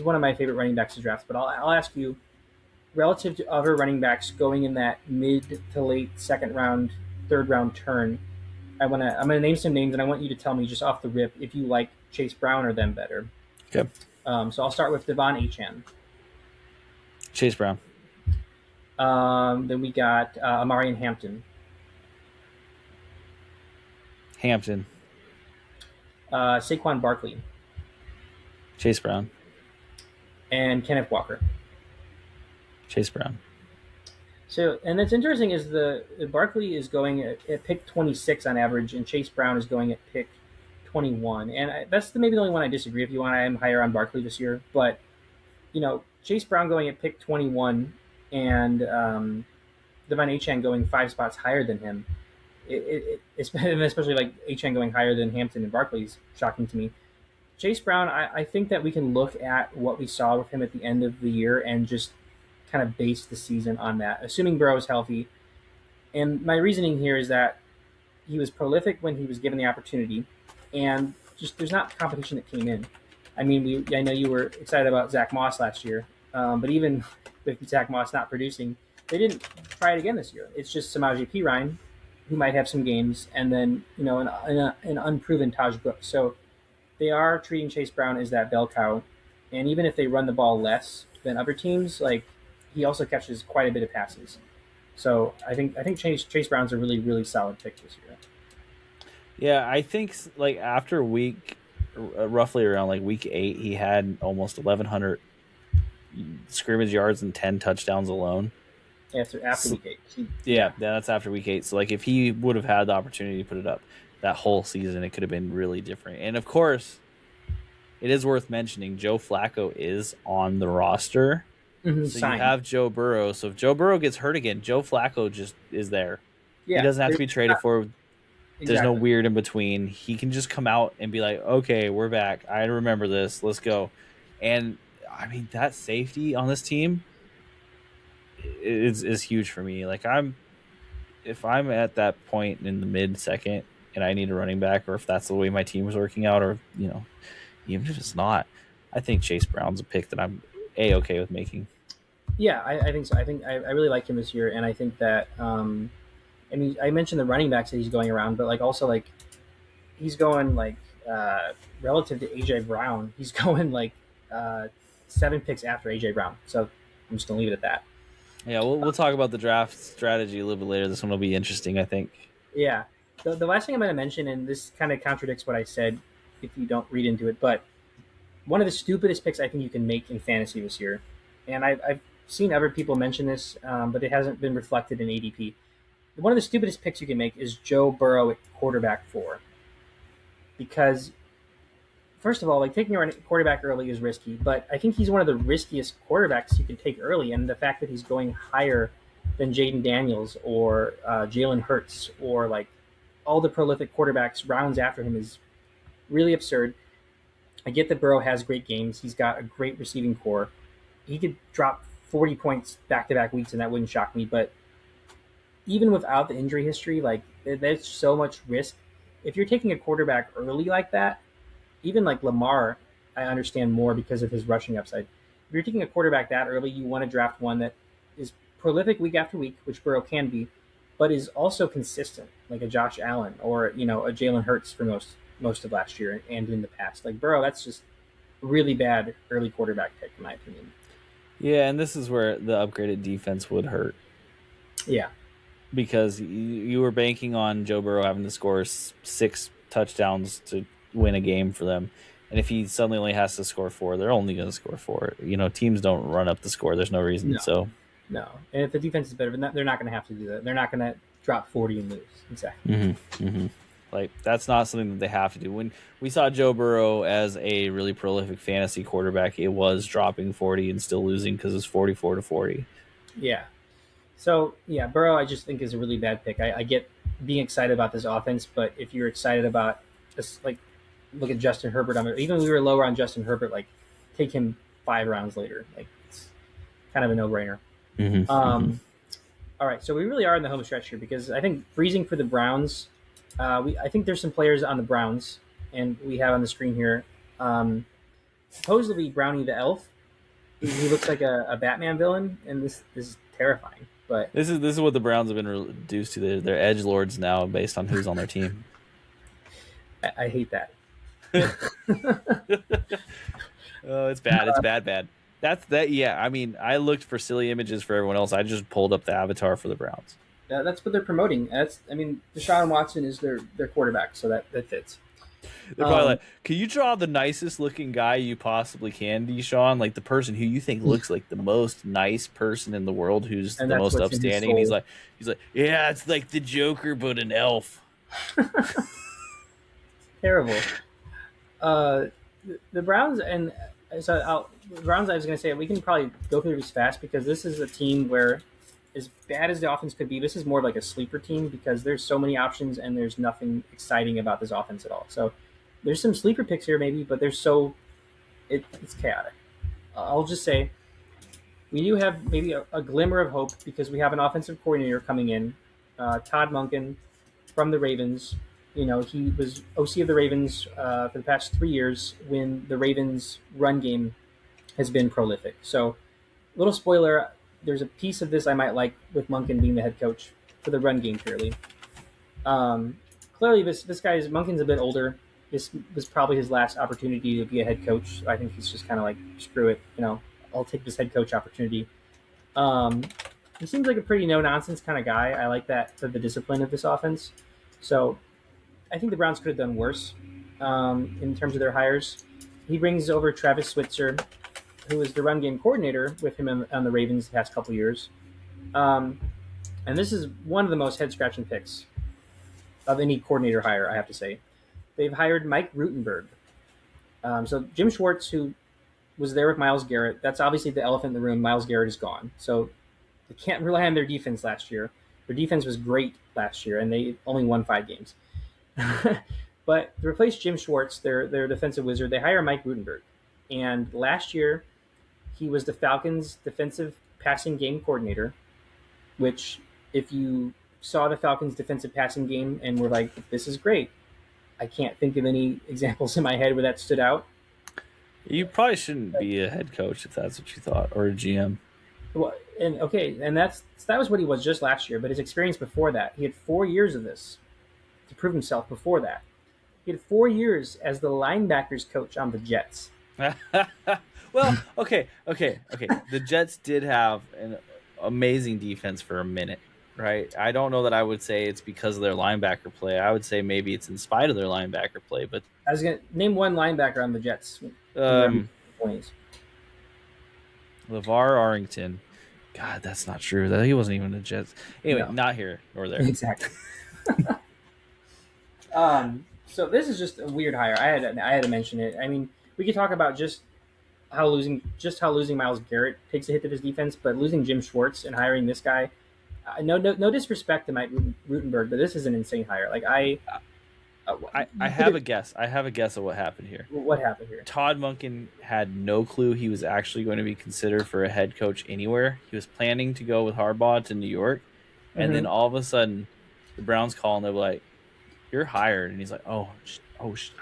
one of my favorite running backs to draft. But I'll ask you, relative to other running backs going in that mid to late second round, third round turn, I'm gonna name some names, and I want you to tell me just off the rip if you like Chase Brown or them better. Okay. So I'll start with Devon Achane. Chase Brown. Then we got Amarian Hampton. Hampton. Saquon Barkley, Chase Brown. and Kenneth Walker. Chase Brown. So, and that's interesting is the Barkley is going at pick 26 on average, and Chase Brown is going at pick 21. And that's maybe the only one I disagree with you on. I am higher on Barkley this year, but Chase Brown going at pick 21 and Devon Achane going 5 spots higher than him. Especially like Achane going higher than Hampton and Barkley is shocking to me. Chase Brown, I think that we can look at what we saw with him at the end of the year and just kind of base the season on that, assuming Burrow is healthy. And my reasoning here is that he was prolific when he was given the opportunity, and just there's not competition that came in. I mean, I know you were excited about Zach Moss last year, but even with Zach Moss not producing, they didn't try it again this year. It's just Samaje Perine, who might have some games, and then an unproven Taj Brooks. So they are treating Chase Brown as that bell cow, and even if they run the ball less than other teams, like he also catches quite a bit of passes. So I think Chase Brown's a really, really solid pick this year. Yeah, I think like after roughly around like week 8, he had almost 1,100 scrimmage yards and 10 touchdowns alone. After week 8. Yeah, that's after week 8. So like if he would have had the opportunity to put it up that whole season, it could have been really different. And of course, it is worth mentioning Joe Flacco is on the roster. Mm-hmm, so you have Joe Burrow. So if Joe Burrow gets hurt again, Joe Flacco just is there. Yeah, he doesn't have to be traded for. There's no weird in between. He can just come out and be like, okay, we're back. I remember this. Let's go. And I mean, that safety on this team is huge for me. Like if I'm at that point in the mid-second and I need a running back, or if that's the way my team is working out, or even if it's not, I think Chase Brown's a pick that I'm okay with making. Yeah, I think so. I think I really like him this year, and I think that I mean, I mentioned the running backs that he's going around, but like also like he's going like relative to AJ Brown, he's going like 7 picks after AJ Brown. So I'm just gonna leave it at that. Yeah, we'll talk about the draft strategy a little bit later. This one will be interesting, I think. Yeah. The last thing I'm going to mention, and this kind of contradicts what I said if you don't read into it, but one of the stupidest picks I think you can make in fantasy this year, and I've seen other people mention this, but it hasn't been reflected in ADP. One of the stupidest picks you can make is Joe Burrow at quarterback 4. Because, first of all, like taking a quarterback early is risky, but I think he's one of the riskiest quarterbacks you can take early, and the fact that he's going higher than Jaden Daniels or Jalen Hurts or like all the prolific quarterbacks rounds after him is really absurd. I get that Burrow has great games. He's got a great receiving core. He could drop 40 points back-to-back weeks, and that wouldn't shock me. But even without the injury history, like there's so much risk. If you're taking a quarterback early like that, even like Lamar, I understand more because of his rushing upside. If you're taking a quarterback that early, you want to draft one that is prolific week after week, which Burrow can be, but is also consistent, like a Josh Allen or a Jalen Hurts for most of last year and in the past. Like Burrow, that's just really bad early quarterback pick in my opinion. Yeah, and this is where the upgraded defense would hurt. Yeah, because you were banking on Joe Burrow having to score 6 touchdowns to win a game for them. And if he suddenly only has to score 4, they're only going to score 4. Teams don't run up the score. There's no reason. No. And if the defense is better, they're not going to have to do that. They're not going to drop 40 and lose. Exactly. Mm-hmm. Mm-hmm. Like, that's not something that they have to do. When we saw Joe Burrow as a really prolific fantasy quarterback, it was dropping 40 and still losing because it's 44-40. Yeah. So, yeah, Burrow I just think is a really bad pick. I get being excited about this offense, but if you're excited about this, like, look at Justin Herbert. Even if we were lower on Justin Herbert, like, take him 5 rounds later. Like, it's kind of a no-brainer. Mm-hmm. All right, so we really are in the home stretch here because I think freezing for the Browns, I think there's some players on the Browns, and we have on the screen here, supposedly Brownie the Elf. He looks like a Batman villain, and this is terrifying. But this is what the Browns have been reduced to. They're edgelords now based on who's on their team. I hate that. Oh, it's bad. It's bad. That's that. Yeah, I mean, I looked for silly images for everyone else. I just pulled up the avatar for the Browns. That's what they're promoting. Deshaun Watson is their quarterback, so that fits. They're probably Um, like, "Can you draw the nicest looking guy you possibly can, Deshaun? Like the person who you think looks like the most nice person in the world, who's and the that's most what's in his upstanding." And soul. he's like, "Yeah, it's like the Joker, but an elf." Terrible. Uh, the Browns and the Browns. I was going to say we can probably go through this fast because this is a team where, as bad as the offense could be, this is more like a sleeper team because there's so many options and there's nothing exciting about this offense at all. So there's some sleeper picks here maybe, but it's chaotic. I'll just say we do have maybe a glimmer of hope because we have an offensive coordinator coming in, Todd Monken from the Ravens. You know, he was OC of the Ravens for the past 3 years when the Ravens' run game has been prolific. So, little spoiler, there's a piece of this I might like with Monken being the head coach for the run game purely. Clearly, this guy's Monken's a bit older. This was probably his last opportunity to be a head coach. I think he's just kind of like, screw it, I'll take this head coach opportunity. Um, he seems like a pretty no nonsense kind of guy. I like that for the discipline of this offense. So I think the Browns could have done worse in terms of their hires. He brings over Travis Switzer, who is the run game coordinator with him on the Ravens the past couple of years. Um, and this is one of the most head scratching picks of any coordinator hire, I have to say. They've hired Mike Rutenberg. So Jim Schwartz, who was there with Myles Garrett, that's obviously the elephant in the room. Myles Garrett is gone. So they can't rely on their defense last year. Their defense was great last year, and they only won 5 games. But to replace Jim Schwartz, their defensive wizard, they hire Mike Rutenberg. And last year, he was the Falcons' defensive passing game coordinator, which, if you saw the Falcons' defensive passing game and were like, this is great, I can't think of any examples in my head where that stood out. You probably shouldn't be a head coach if that's what you thought, or a GM. Well, and okay, and that was what he was just last year. But his experience before that, he had 4 years of this to prove himself. Before that, he had 4 years as the linebackers coach on the Jets. Well, okay. The Jets did have an amazing defense for a minute, right? I don't know that I would say it's because of their linebacker play. I would say maybe it's in spite of their linebacker play. But I was gonna name one linebacker on the Jets in their um, 20s. LeVar Arrington, God, that's not true. That he wasn't even a Jets. Anyway, No, not here nor there. exactly. So this is just a weird hire. I had to mention it. I mean, we could talk about how losing Myles Garrett takes a hit to his defense, but losing Jim Schwartz and hiring this guy. No disrespect to Mike Rutenberg, but this is an insane hire. Like I have a guess. I have a guess of what happened here. what happened here? Todd Monken had no clue he was actually going to be considered for a head coach anywhere. He was planning to go with Harbaugh to New York, and then all of a sudden, the Browns call and they're like, "You're hired," and he's like, I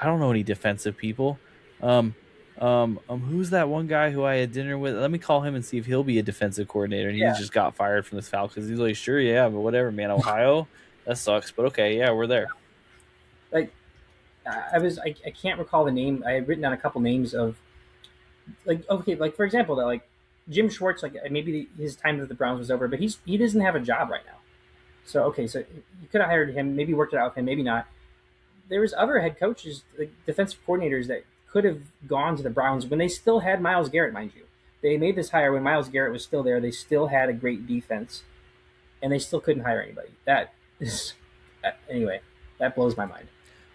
don't know any defensive people. Who's that one guy who I had dinner with? Let me call him and see if he'll be a defensive coordinator." And he Yeah, just got fired from the Falcons. He's like, "Sure, yeah, but whatever, man. Ohio, that sucks, but okay, yeah, we're there." like I can't recall the name. I had written down a couple names of like for example that like Jim Schwartz, like maybe his time with the Browns was over, but he doesn't have a job right now. So okay, so you could have hired him, maybe worked it out with him, maybe not. There was other head coaches, like defensive coordinators, that could have gone to the Browns when they still had Myles Garrett, mind you. They made this hire when Myles Garrett was still there. They still had a great defense, and they still couldn't hire anybody. That is anyway. That blows my mind.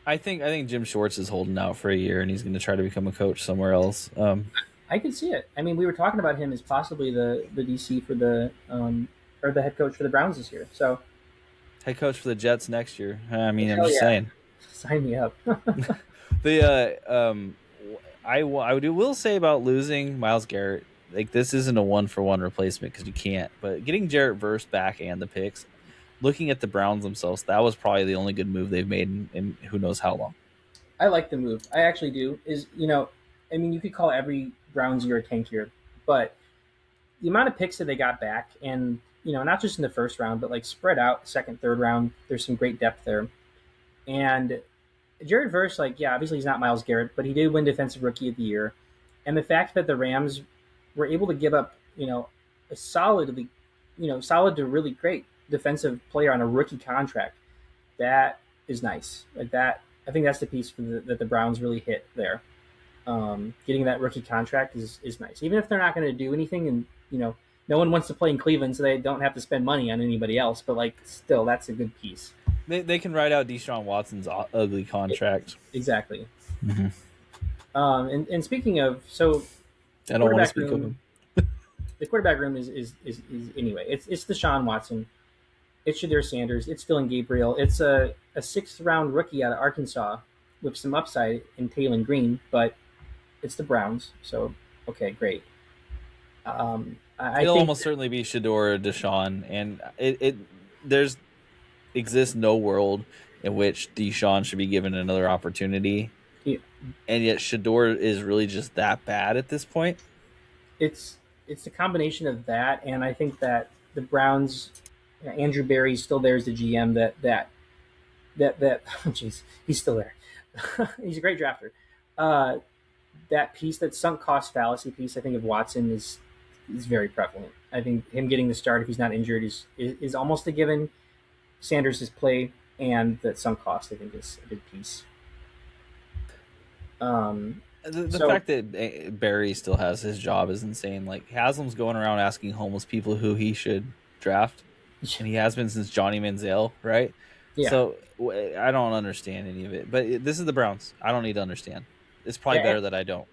I think Jim Schwartz is holding out for a year, and he's going to try to become a coach somewhere else. I could see it. I mean, we were talking about him as possibly the DC for the or the head coach for the Browns this year. So Head coach for the Jets next year. I mean, I'm hell just yeah, saying. sign me up. The I will say about losing Myles Garrett, like this isn't a 1-for-1 replacement because you can't. But getting Jarrett Verse back and the picks, looking at the Browns themselves, that was probably the only good move they've made in who knows how long. I like the move. I actually do. I mean, you could call every Browns year a tank year, but the amount of picks that they got back, and not just in the first round, but like spread out second, third round. There's some great depth there, and Jared Verse, like, yeah, obviously he's not Myles Garrett, but he did win Defensive Rookie of the Year, and the fact that the Rams were able to give up, a solid to really great. defensive player on a rookie contract. That is nice. Like that, I think that's the piece that the Browns really hit there. Getting that rookie contract is nice, even if they're not going to do anything, and no one wants to play in Cleveland, so they don't have to spend money on anybody else. But like, still, that's a good piece. They can ride out Deshaun Watson's ugly contract. Exactly. Mm-hmm. And speaking of, so I don't want to speak of him. The quarterback room is anyway. It's Deshaun Watson. It's Shadir Sanders. It's Dylan Gabriel. It's a 6th-round rookie out of Arkansas with some upside in Taylon Green, but it's the Browns. So okay, great. It'll almost certainly be Shador or Deshaun, and it there's exists no world in which Deshaun should be given another opportunity, and yet Shador is really just that bad at this point. It's a combination of that, and I think that the Browns, Andrew Berry's still there as the GM. That jeez, he's still there. He's a great drafter. That piece, that sunk cost fallacy piece, I think of Watson is very prevalent. I think him getting the start if he's not injured is almost a given. Sanders' play and that sunk cost, I think, is a big piece. The fact that Barry still has his job is insane. Like, Haslam's going around asking homeless people who he should draft, and he has been since Johnny Manziel, right? Yeah. So I don't understand any of it. But this is the Browns. I don't need to understand. It's probably better that I don't.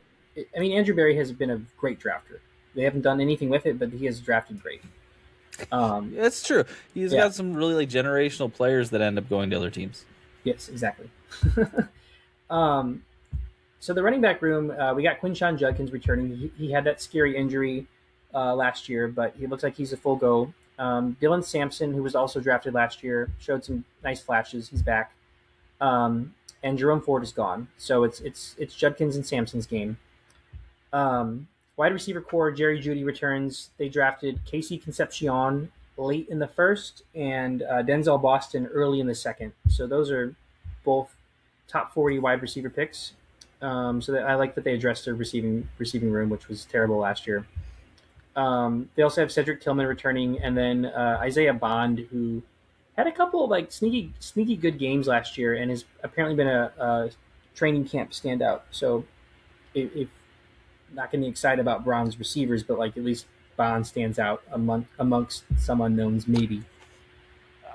I mean, Andrew Berry has been a great drafter. They haven't done anything with it, but he has drafted great. That's true. He's got some really like generational players that end up going to other teams. Yes, exactly. So the running back room, we got Quinshon Judkins returning. He had that scary injury last year, but he looks like he's a full go. Dylan Sampson, who was also drafted last year, showed some nice flashes. He's back. And Jerome Ford is gone. So it's Judkins and Sampson's game. Wide receiver core, Jerry Jeudy returns. They drafted Casey Concepcion late in the first and Denzel Boston early in the second. So those are both top 40 wide receiver picks. I like that they addressed their receiving room, which was terrible last year. They also have Cedric Tillman returning, and then Isaiah Bond, who had a couple of like sneaky good games last year, and has apparently been a training camp standout. So, if not getting excited about Brown's receivers, but like at least Bond stands out amongst some unknowns, maybe.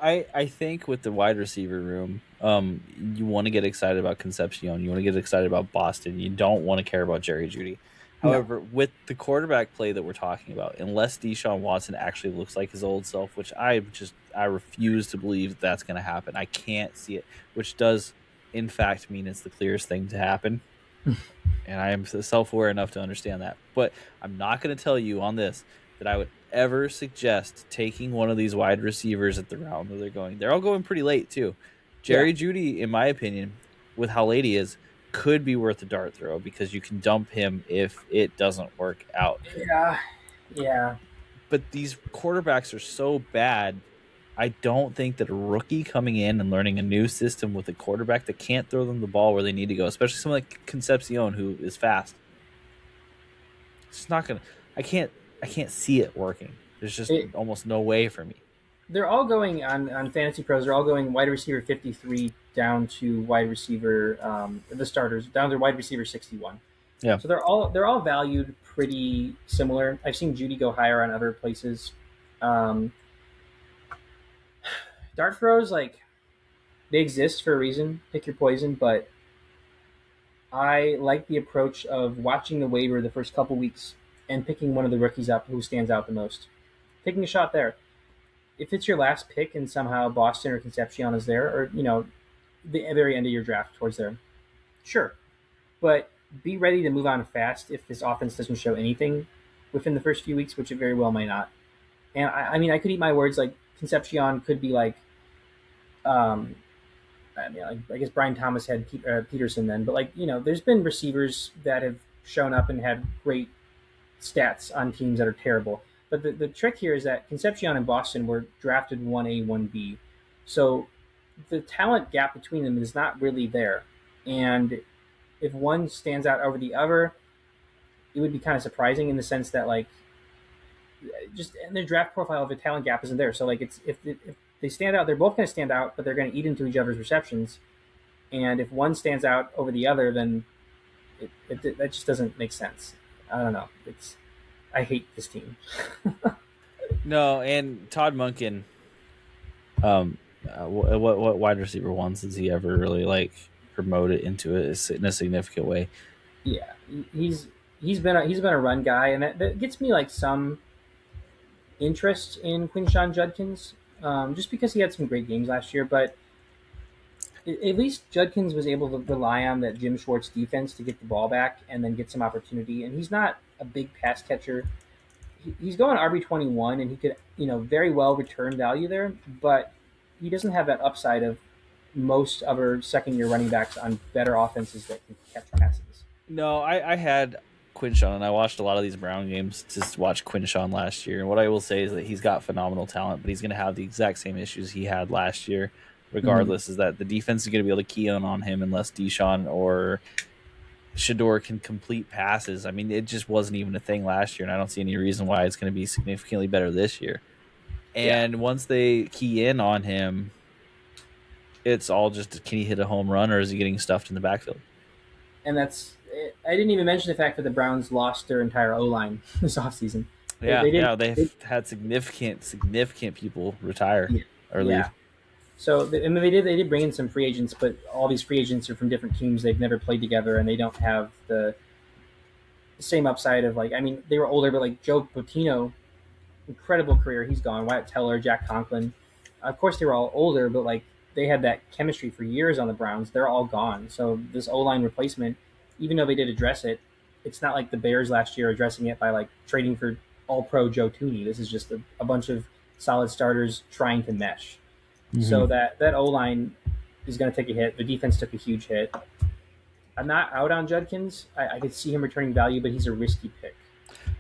I think with the wide receiver room, you want to get excited about Concepcion. You want to get excited about Boston. You don't want to care about Jerry Jeudy. However, with the quarterback play that we're talking about, unless Deshaun Watson actually looks like his old self, which I refuse to believe that's going to happen. I can't see it, which does, in fact, mean it's the clearest thing to happen. And I am self-aware enough to understand that. But I'm not going to tell you on this that I would ever suggest taking one of these wide receivers at the round that they're going. They're all going pretty late, too. Jerry Jeudy, in my opinion, with how late he is, could be worth a dart throw because you can dump him if it doesn't work out. Yeah. But these quarterbacks are so bad. I don't think that a rookie coming in and learning a new system with a quarterback that can't throw them the ball where they need to go, especially someone like Concepcion who is fast, it's not gonna. I can't see it working. There's just almost no way for me. They're all going on Fantasy Pros. They're all going wide receiver 53 down to wide receiver the starters down to wide receiver 61. Yeah. So they're all valued pretty similar. I've seen Jeudy go higher on other places. Dart throws, like, they exist for a reason. Pick your poison, but I like the approach of watching the waiver the first couple weeks and picking one of the rookies up who stands out the most. Taking a shot there. If it's your last pick and somehow Boston or Concepcion is there, or, the very end of your draft towards there, sure. But be ready to move on fast if this offense doesn't show anything within the first few weeks, which it very well might not. And I could eat my words. Like, Concepcion could be like, I guess Brian Thomas had Peterson then, but there's been receivers that have shown up and had great stats on teams that are terrible. But the trick here is that Concepcion and Boston were drafted 1A, 1B. So the talent gap between them is not really there. And if one stands out over the other, it would be kind of surprising in the sense that, like, just and their draft profile of the talent gap isn't there. So like it's if they stand out, they're both going to stand out, but they're going to eat into each other's receptions. And if one stands out over the other, then that just doesn't make sense. I don't know. It's I hate this team. No, and Todd Monken, what wide receiver ones does he ever really like promote it into it in a significant way? Yeah, he's been a run guy, and that gets me like some interest in Quinshawn Judkins, just because he had some great games last year. But at least Judkins was able to rely on that Jim Schwartz defense to get the ball back and then get some opportunity. And he's not a big pass catcher. He's going RB21, and he could very well return value there, but he doesn't have that upside of most other second year running backs on better offenses that can catch passes. No, I had Quinshawn, and I watched a lot of these Brown games to watch Quinshawn last year. And what I will say is that he's got phenomenal talent, but he's going to have the exact same issues he had last year, regardless. Mm-hmm. Is that the defense is going to be able to key in on him unless Deshaun or Shador can complete passes. I mean, it just wasn't even a thing last year, and I don't see any reason why it's going to be significantly better this year. Yeah, And once they key in on him, it's all just can he hit a home run or is he getting stuffed in the backfield? and that's. I didn't even mention the fact that the Browns lost their entire O line this offseason. Yeah, They did. yeah, They, they've had significant people retire yeah, or yeah. leave. So I mean, they did bring in some free agents, but all these free agents are from different teams. They've never played together, and they don't have the same upside of like. I mean, they were older, but like Joe Botino, incredible career. He's gone. Wyatt Teller, Jack Conklin. Of course, they were all older, but like they had that chemistry for years on the Browns. They're all gone. So this O line replacement, even though they did address it, it's not like the Bears last year addressing it by like trading for All Pro Joe Tooney. This is just a bunch of solid starters trying to mesh. So Mm-hmm. that O line is going to take a hit. The defense took a huge hit. I'm not out on Judkins. I could see him returning value, but he's a risky pick.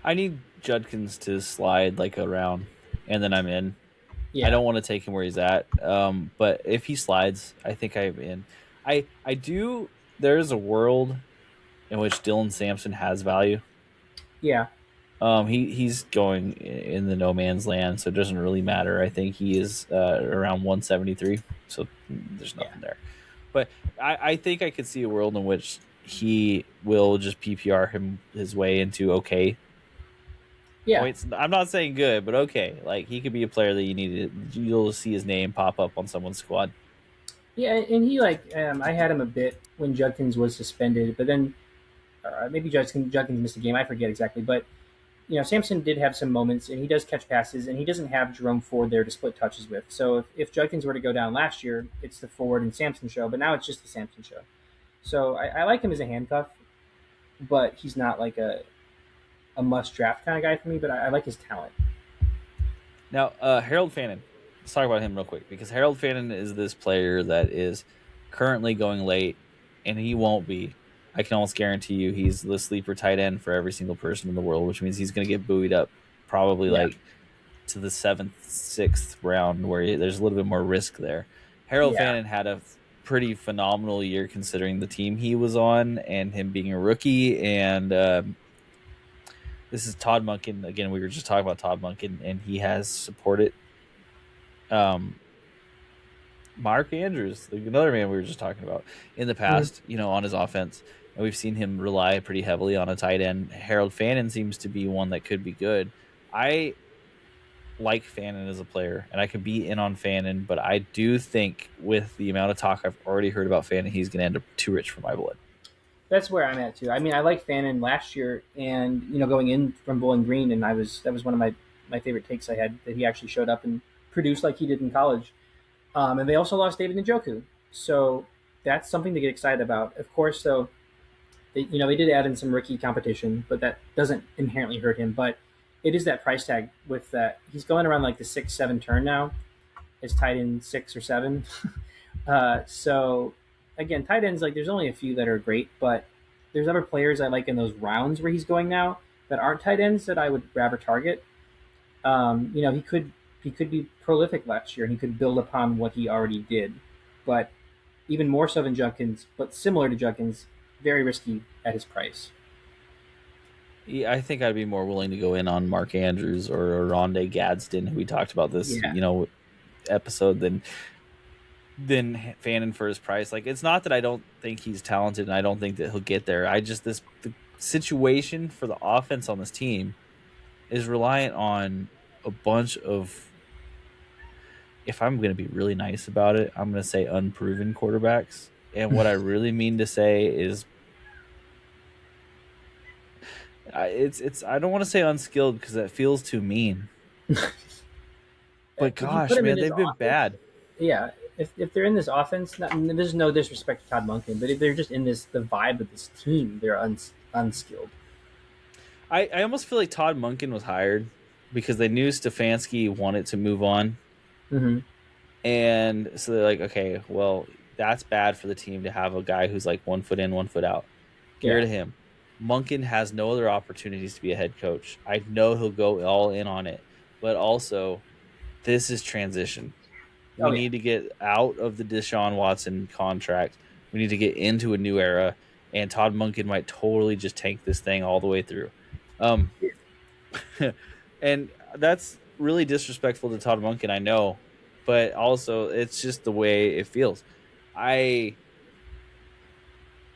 I need Judkins to slide like around, and then I'm in. I Yeah, don't want to take him where he's at, but if he slides, I think I'm in. I do. There's a world in which Dylan Sampson has value. yeah, He's going in the no man's land, so it doesn't really matter. I think he is around 173, so there's yeah, nothing there. But I think I could see a world in which he will just PPR his way into okay yeah, points. I'm not saying good, but okay. Like he could be a player that you need to you'll see his name pop up on someone's squad. yeah. And he like I had him a bit when Judkins was suspended, but then maybe Judkins missed a game. I forget exactly, but Sampson did have some moments, and he does catch passes, and he doesn't have Jerome Ford there to split touches with. So if Judkins were to go down last year, it's the Ford and Sampson show, but now it's just the Sampson show. So I like him as a handcuff, but he's not like a must draft kind of guy for me. But I like his talent. Now, Harold Fannin. Let's talk about him real quick because Harold Fannin is this player that is currently going late, and he won't be. I can almost guarantee you he's the sleeper tight end for every single person in the world, which means he's going to get buoyed up probably Yeah, like to the seventh, sixth round where there's a little bit more risk there. Harold yeah, Fannin had a pretty phenomenal year considering the team he was on and him being a rookie. And this is Todd Monken. Again, we were just talking about Todd Monken, and he has supported um, Mark Andrews, another man we were just talking about in the Mhm. past, on his offense. And we've seen him rely pretty heavily on a tight end. Harold Fannin seems to be one that could be good. I like Fannin as a player, and I could be in on Fannin, but I do think with the amount of talk I've already heard about Fannin, he's going to end up too rich for my blood. That's where I'm at too. I mean, I like Fannin last year, and going in from Bowling Green, and that was one of my favorite takes I had that he actually showed up and produced like he did in college. And they also lost David Njoku, so that's something to get excited about. Of course, though, they did add in some rookie competition, but that doesn't inherently hurt him. But it is that price tag with that he's going around like the 6-7 turn now. Is tight end 6 or 7. So again, tight ends like there's only a few that are great, but there's other players I like in those rounds where he's going now that aren't tight ends that I would rather target. He could be prolific last year and he could build upon what he already did, but even more so than Judkins, but similar to Judkins, very risky at his price. Yeah, I think I'd be more willing to go in on Mark Andrews or Rondé Gadsden, who we talked about this, Yeah. episode than Fannin for his price. Like, it's not that I don't think he's talented and I don't think that he'll get there. I just the situation for the offense on this team is reliant on a bunch of, if I'm going to be really nice about it, I'm going to say unproven quarterbacks. And what I really mean to say is, it's I don't want to say unskilled because that feels too mean. But If you put gosh, him in man, this they've been offense, bad. yeah. If they're in this offense, there's no disrespect to Todd Monken, but if they're just in the vibe of this team, they're unskilled. I almost feel like Todd Monken was hired because they knew Stefanski wanted to move on. Mm-hmm. And so they're like, okay, well, that's bad for the team to have a guy who's like 1 foot in, 1 foot out. Get rid Yeah. of him. Monken has no other opportunities to be a head coach. I know he'll go all in on it, but also this is transition. Oh We yeah. need to get out of the Deshaun Watson contract. We need to get into a new era, and Todd Monken might totally just tank this thing all the way through. Um, and that's really disrespectful to Todd Monken, I know, but also it's just the way it feels. I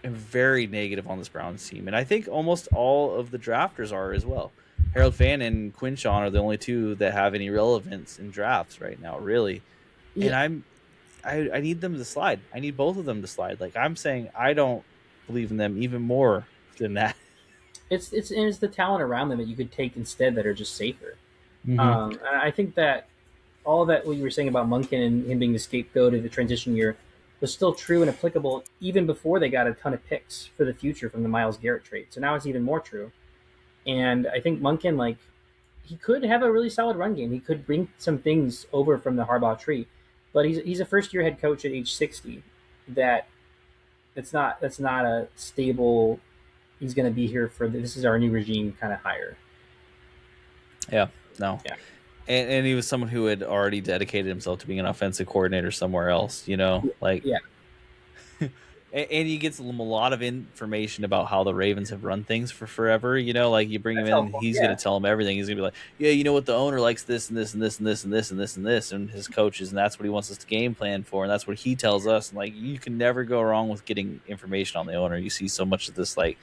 am very negative on this Browns team, and I think almost all of the drafters are as well. Harold Fan and Quinshawn are the only two that have any relevance in drafts right now, really. And Yeah. I need them to slide. I need both of them to slide. Like, I'm saying, I don't believe in them even more than that. It's the talent around them that you could take instead that are just safer. Mm-hmm. And I think that all that what you were saying about Munkin and him being the scapegoat of the transition year was still true and applicable even before they got a ton of picks for the future from the Miles Garrett trade. So now it's even more true. And I think Munkin, like, he could have a really solid run game. He could bring some things over from the Harbaugh tree, but he's a first year head coach at age 60. That that's not a stable. He's going to be here for this is our new regime kind of hire. Yeah, no. Yeah, And he was someone who had already dedicated himself to being an offensive coordinator somewhere else, you know? Like, yeah, and he gets a lot of information about how the Ravens have run things for forever. You know, like, you bring him that's in and helpful. he's going Yeah, to tell him everything. He's going to be like, yeah, you know what? The owner likes this and this and this and this and this and this and this, and his coaches, and that's what he wants us to game plan for. And that's what he tells us. And like, you can never go wrong with getting information on the owner. You see so much of this, like,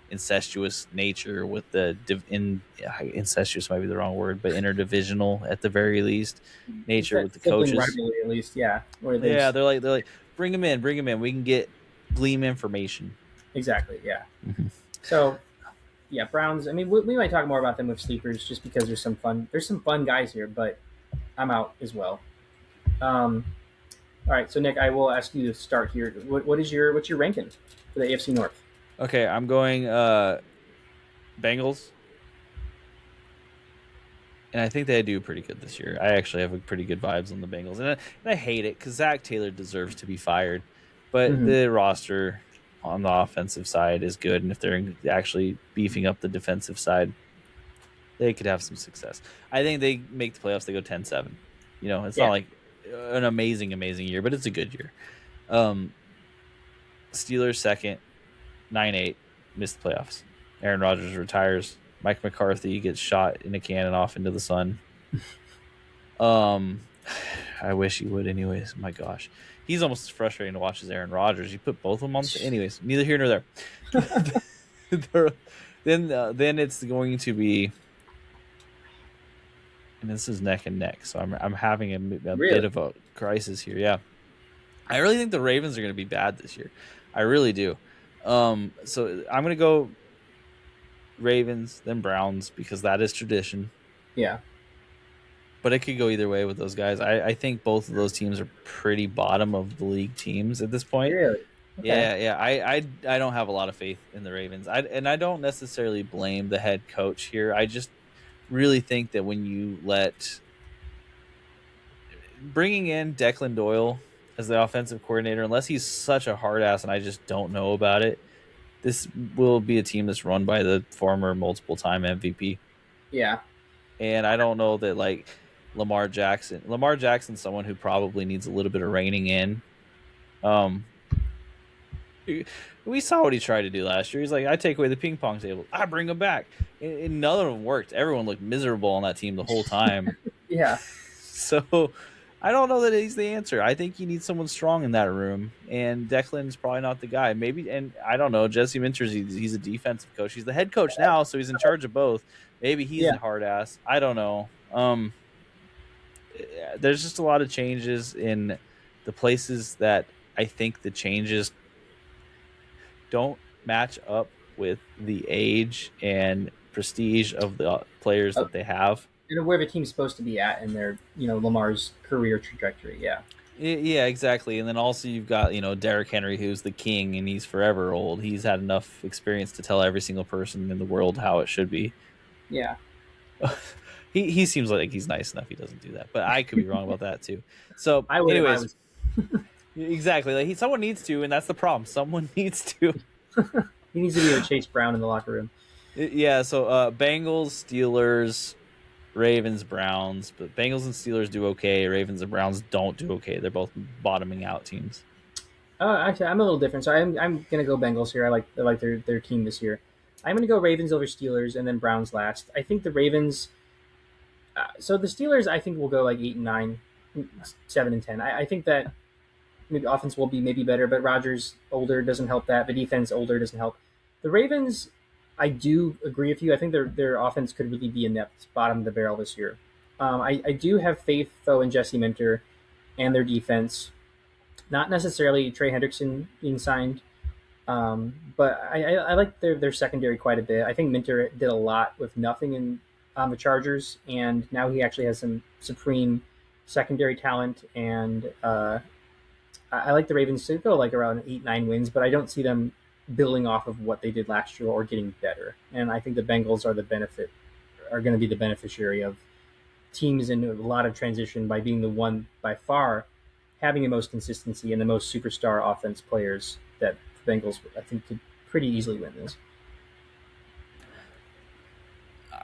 incestuous nature with incestuous might be the wrong word, but interdivisional at the very least it's nature that with the sibling coaches. rivalry at least. Yeah, where Yeah, there's they're like, bring him in, bring him in. We can glean information. exactly. Yeah. Mm-hmm. So yeah, Browns. I mean, we might talk more about them with sleepers just because there's some fun guys here, but I'm out as well. Um, all right, so Nick, I will ask you to start here. What's your ranking for the AFC North? Okay, I'm going Bengals, and I think they do pretty good this year. I actually have a pretty good vibes on the Bengals, and I hate it because Zach Taylor deserves to be fired, but Mm-hmm. the roster on the offensive side is good, and if they're actually beefing up the defensive side, they could have some success. I think they make the playoffs. They go 10-7. You know, it's not Yeah, like an amazing year, but it's a good year. Um, Steelers second, 9-8, missed the playoffs. Aaron Rodgers retires. Mike McCarthy gets shot in a cannon off into the sun. Um, I wish he would. Anyways, my gosh, he's almost as frustrating to watch as Aaron Rodgers. You put both of them on. Anyways, neither here nor there. then it's going to be, and this is neck and neck. So I'm having a bit really. of a crisis here. Yeah, I really think the Ravens are going to be bad this year. I really do. So I'm going to go Ravens, then Browns, because that is tradition. Yeah, But it could go either way with those guys. I think both of those teams are pretty bottom of the league teams at this point. really. Okay. Yeah. I don't have a lot of faith in the Ravens. I don't necessarily blame the head coach here. I just really think that when you let bringing in Declan Doyle as the offensive coordinator, unless he's such a hard ass and I just don't know about it, this will be a team that's run by the former multiple time MVP. Yeah. And I don't know that, like, Lamar Jackson's someone who probably needs a little bit of reining in. Um, We saw what he tried to do last year. He's like, I take away the ping pong table, I bring them back, and none of them worked. Everyone looked miserable on that team the whole time. Yeah. So I don't know that he's the answer. I think you need someone strong in that room, and Declan's probably not the guy. Maybe, and I don't know. Jesse Minters, he's a defensive coach. He's the head coach now, so he's in charge of both. Maybe he's Yeah. a hard ass. I don't know. There's just a lot of changes in the places that I think the changes don't match up with the age and prestige of the players Oh, that they have. and where the team's supposed to be at in their, Lamar's career trajectory. Yeah. Yeah, exactly. And then also you've got, Derrick Henry, who's the king and he's forever old. He's had enough experience to tell every single person in the world how it should be. Yeah. He seems like he's nice enough. He doesn't do that, but I could be wrong about that too. So, I would if I anyways, was. exactly. Like someone needs to, and that's the problem. Someone needs to. He needs to be a Chase Brown in the locker room. Yeah. So, Bengals, Steelers, Ravens, Browns, but Bengals and Steelers do okay. Ravens and Browns don't do okay. They're both bottoming out teams. Actually, I'm a little different. So I'm gonna go Bengals here. I like their team this year. I'm gonna go Ravens over Steelers and then Browns last. I think the Ravens. So the Steelers, I think will go like 8 and 9, 7 and 10. I think that maybe offense will be maybe better, but Rodgers older doesn't help that. The defense older doesn't help. The Ravens, I do agree with you. I think their offense could really be inept, bottom of the barrel this year. I do have faith though in Jesse Minter and their defense. Not necessarily Trey Hendrickson being signed, but I like their secondary quite a bit. I think Minter did a lot with nothing in on the Chargers, and now he actually has some supreme secondary talent. And I like the Ravens to go like around 8, 9 wins, but I don't see them building off of what they did last year or getting better. And I think the Bengals are going to be the beneficiary of teams in a lot of transition by being the one by far having the most consistency and the most superstar offense players that the Bengals I think could pretty easily win this.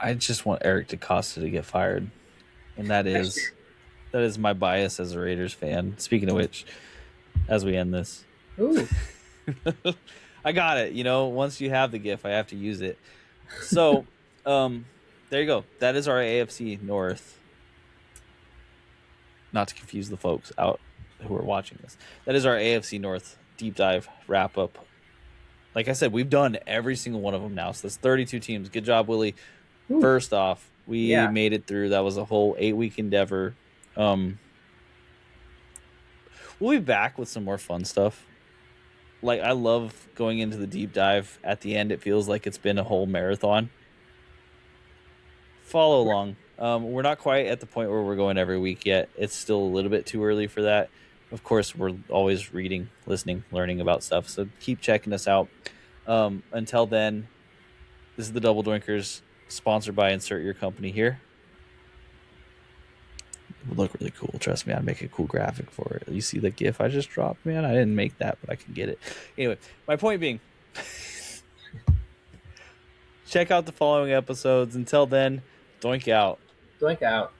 I just want Eric DeCosta to get fired, and Next year. that is my bias as a Raiders fan. Speaking of which, as we end this, Ooh. I got it. Once you have the GIF, I have to use it. So, there you go. That is our AFC North. Not to confuse the folks out who are watching this. That is our AFC North deep dive wrap up. Like I said, we've done every single one of them now. So that's 32 teams. Good job, Willie. Ooh. First off, we Yeah. made it through. That was a whole 8-week endeavor. We'll be back with some more fun stuff. Like, I love going into the deep dive. At the end, it feels like it's been a whole marathon. Follow along. We're not quite at the point where we're going every week yet. It's still a little bit too early for that. Of course, we're always reading, listening, learning about stuff. So keep checking us out. Until then, this is the Double Drinkers, sponsored by Insert Your Company here. It would look really cool. Trust me, I'd make a cool graphic for it. You see the GIF I just dropped, man? I didn't make that, but I can get it. Anyway, my point being, check out the following episodes. Until then, doink out. Doink out.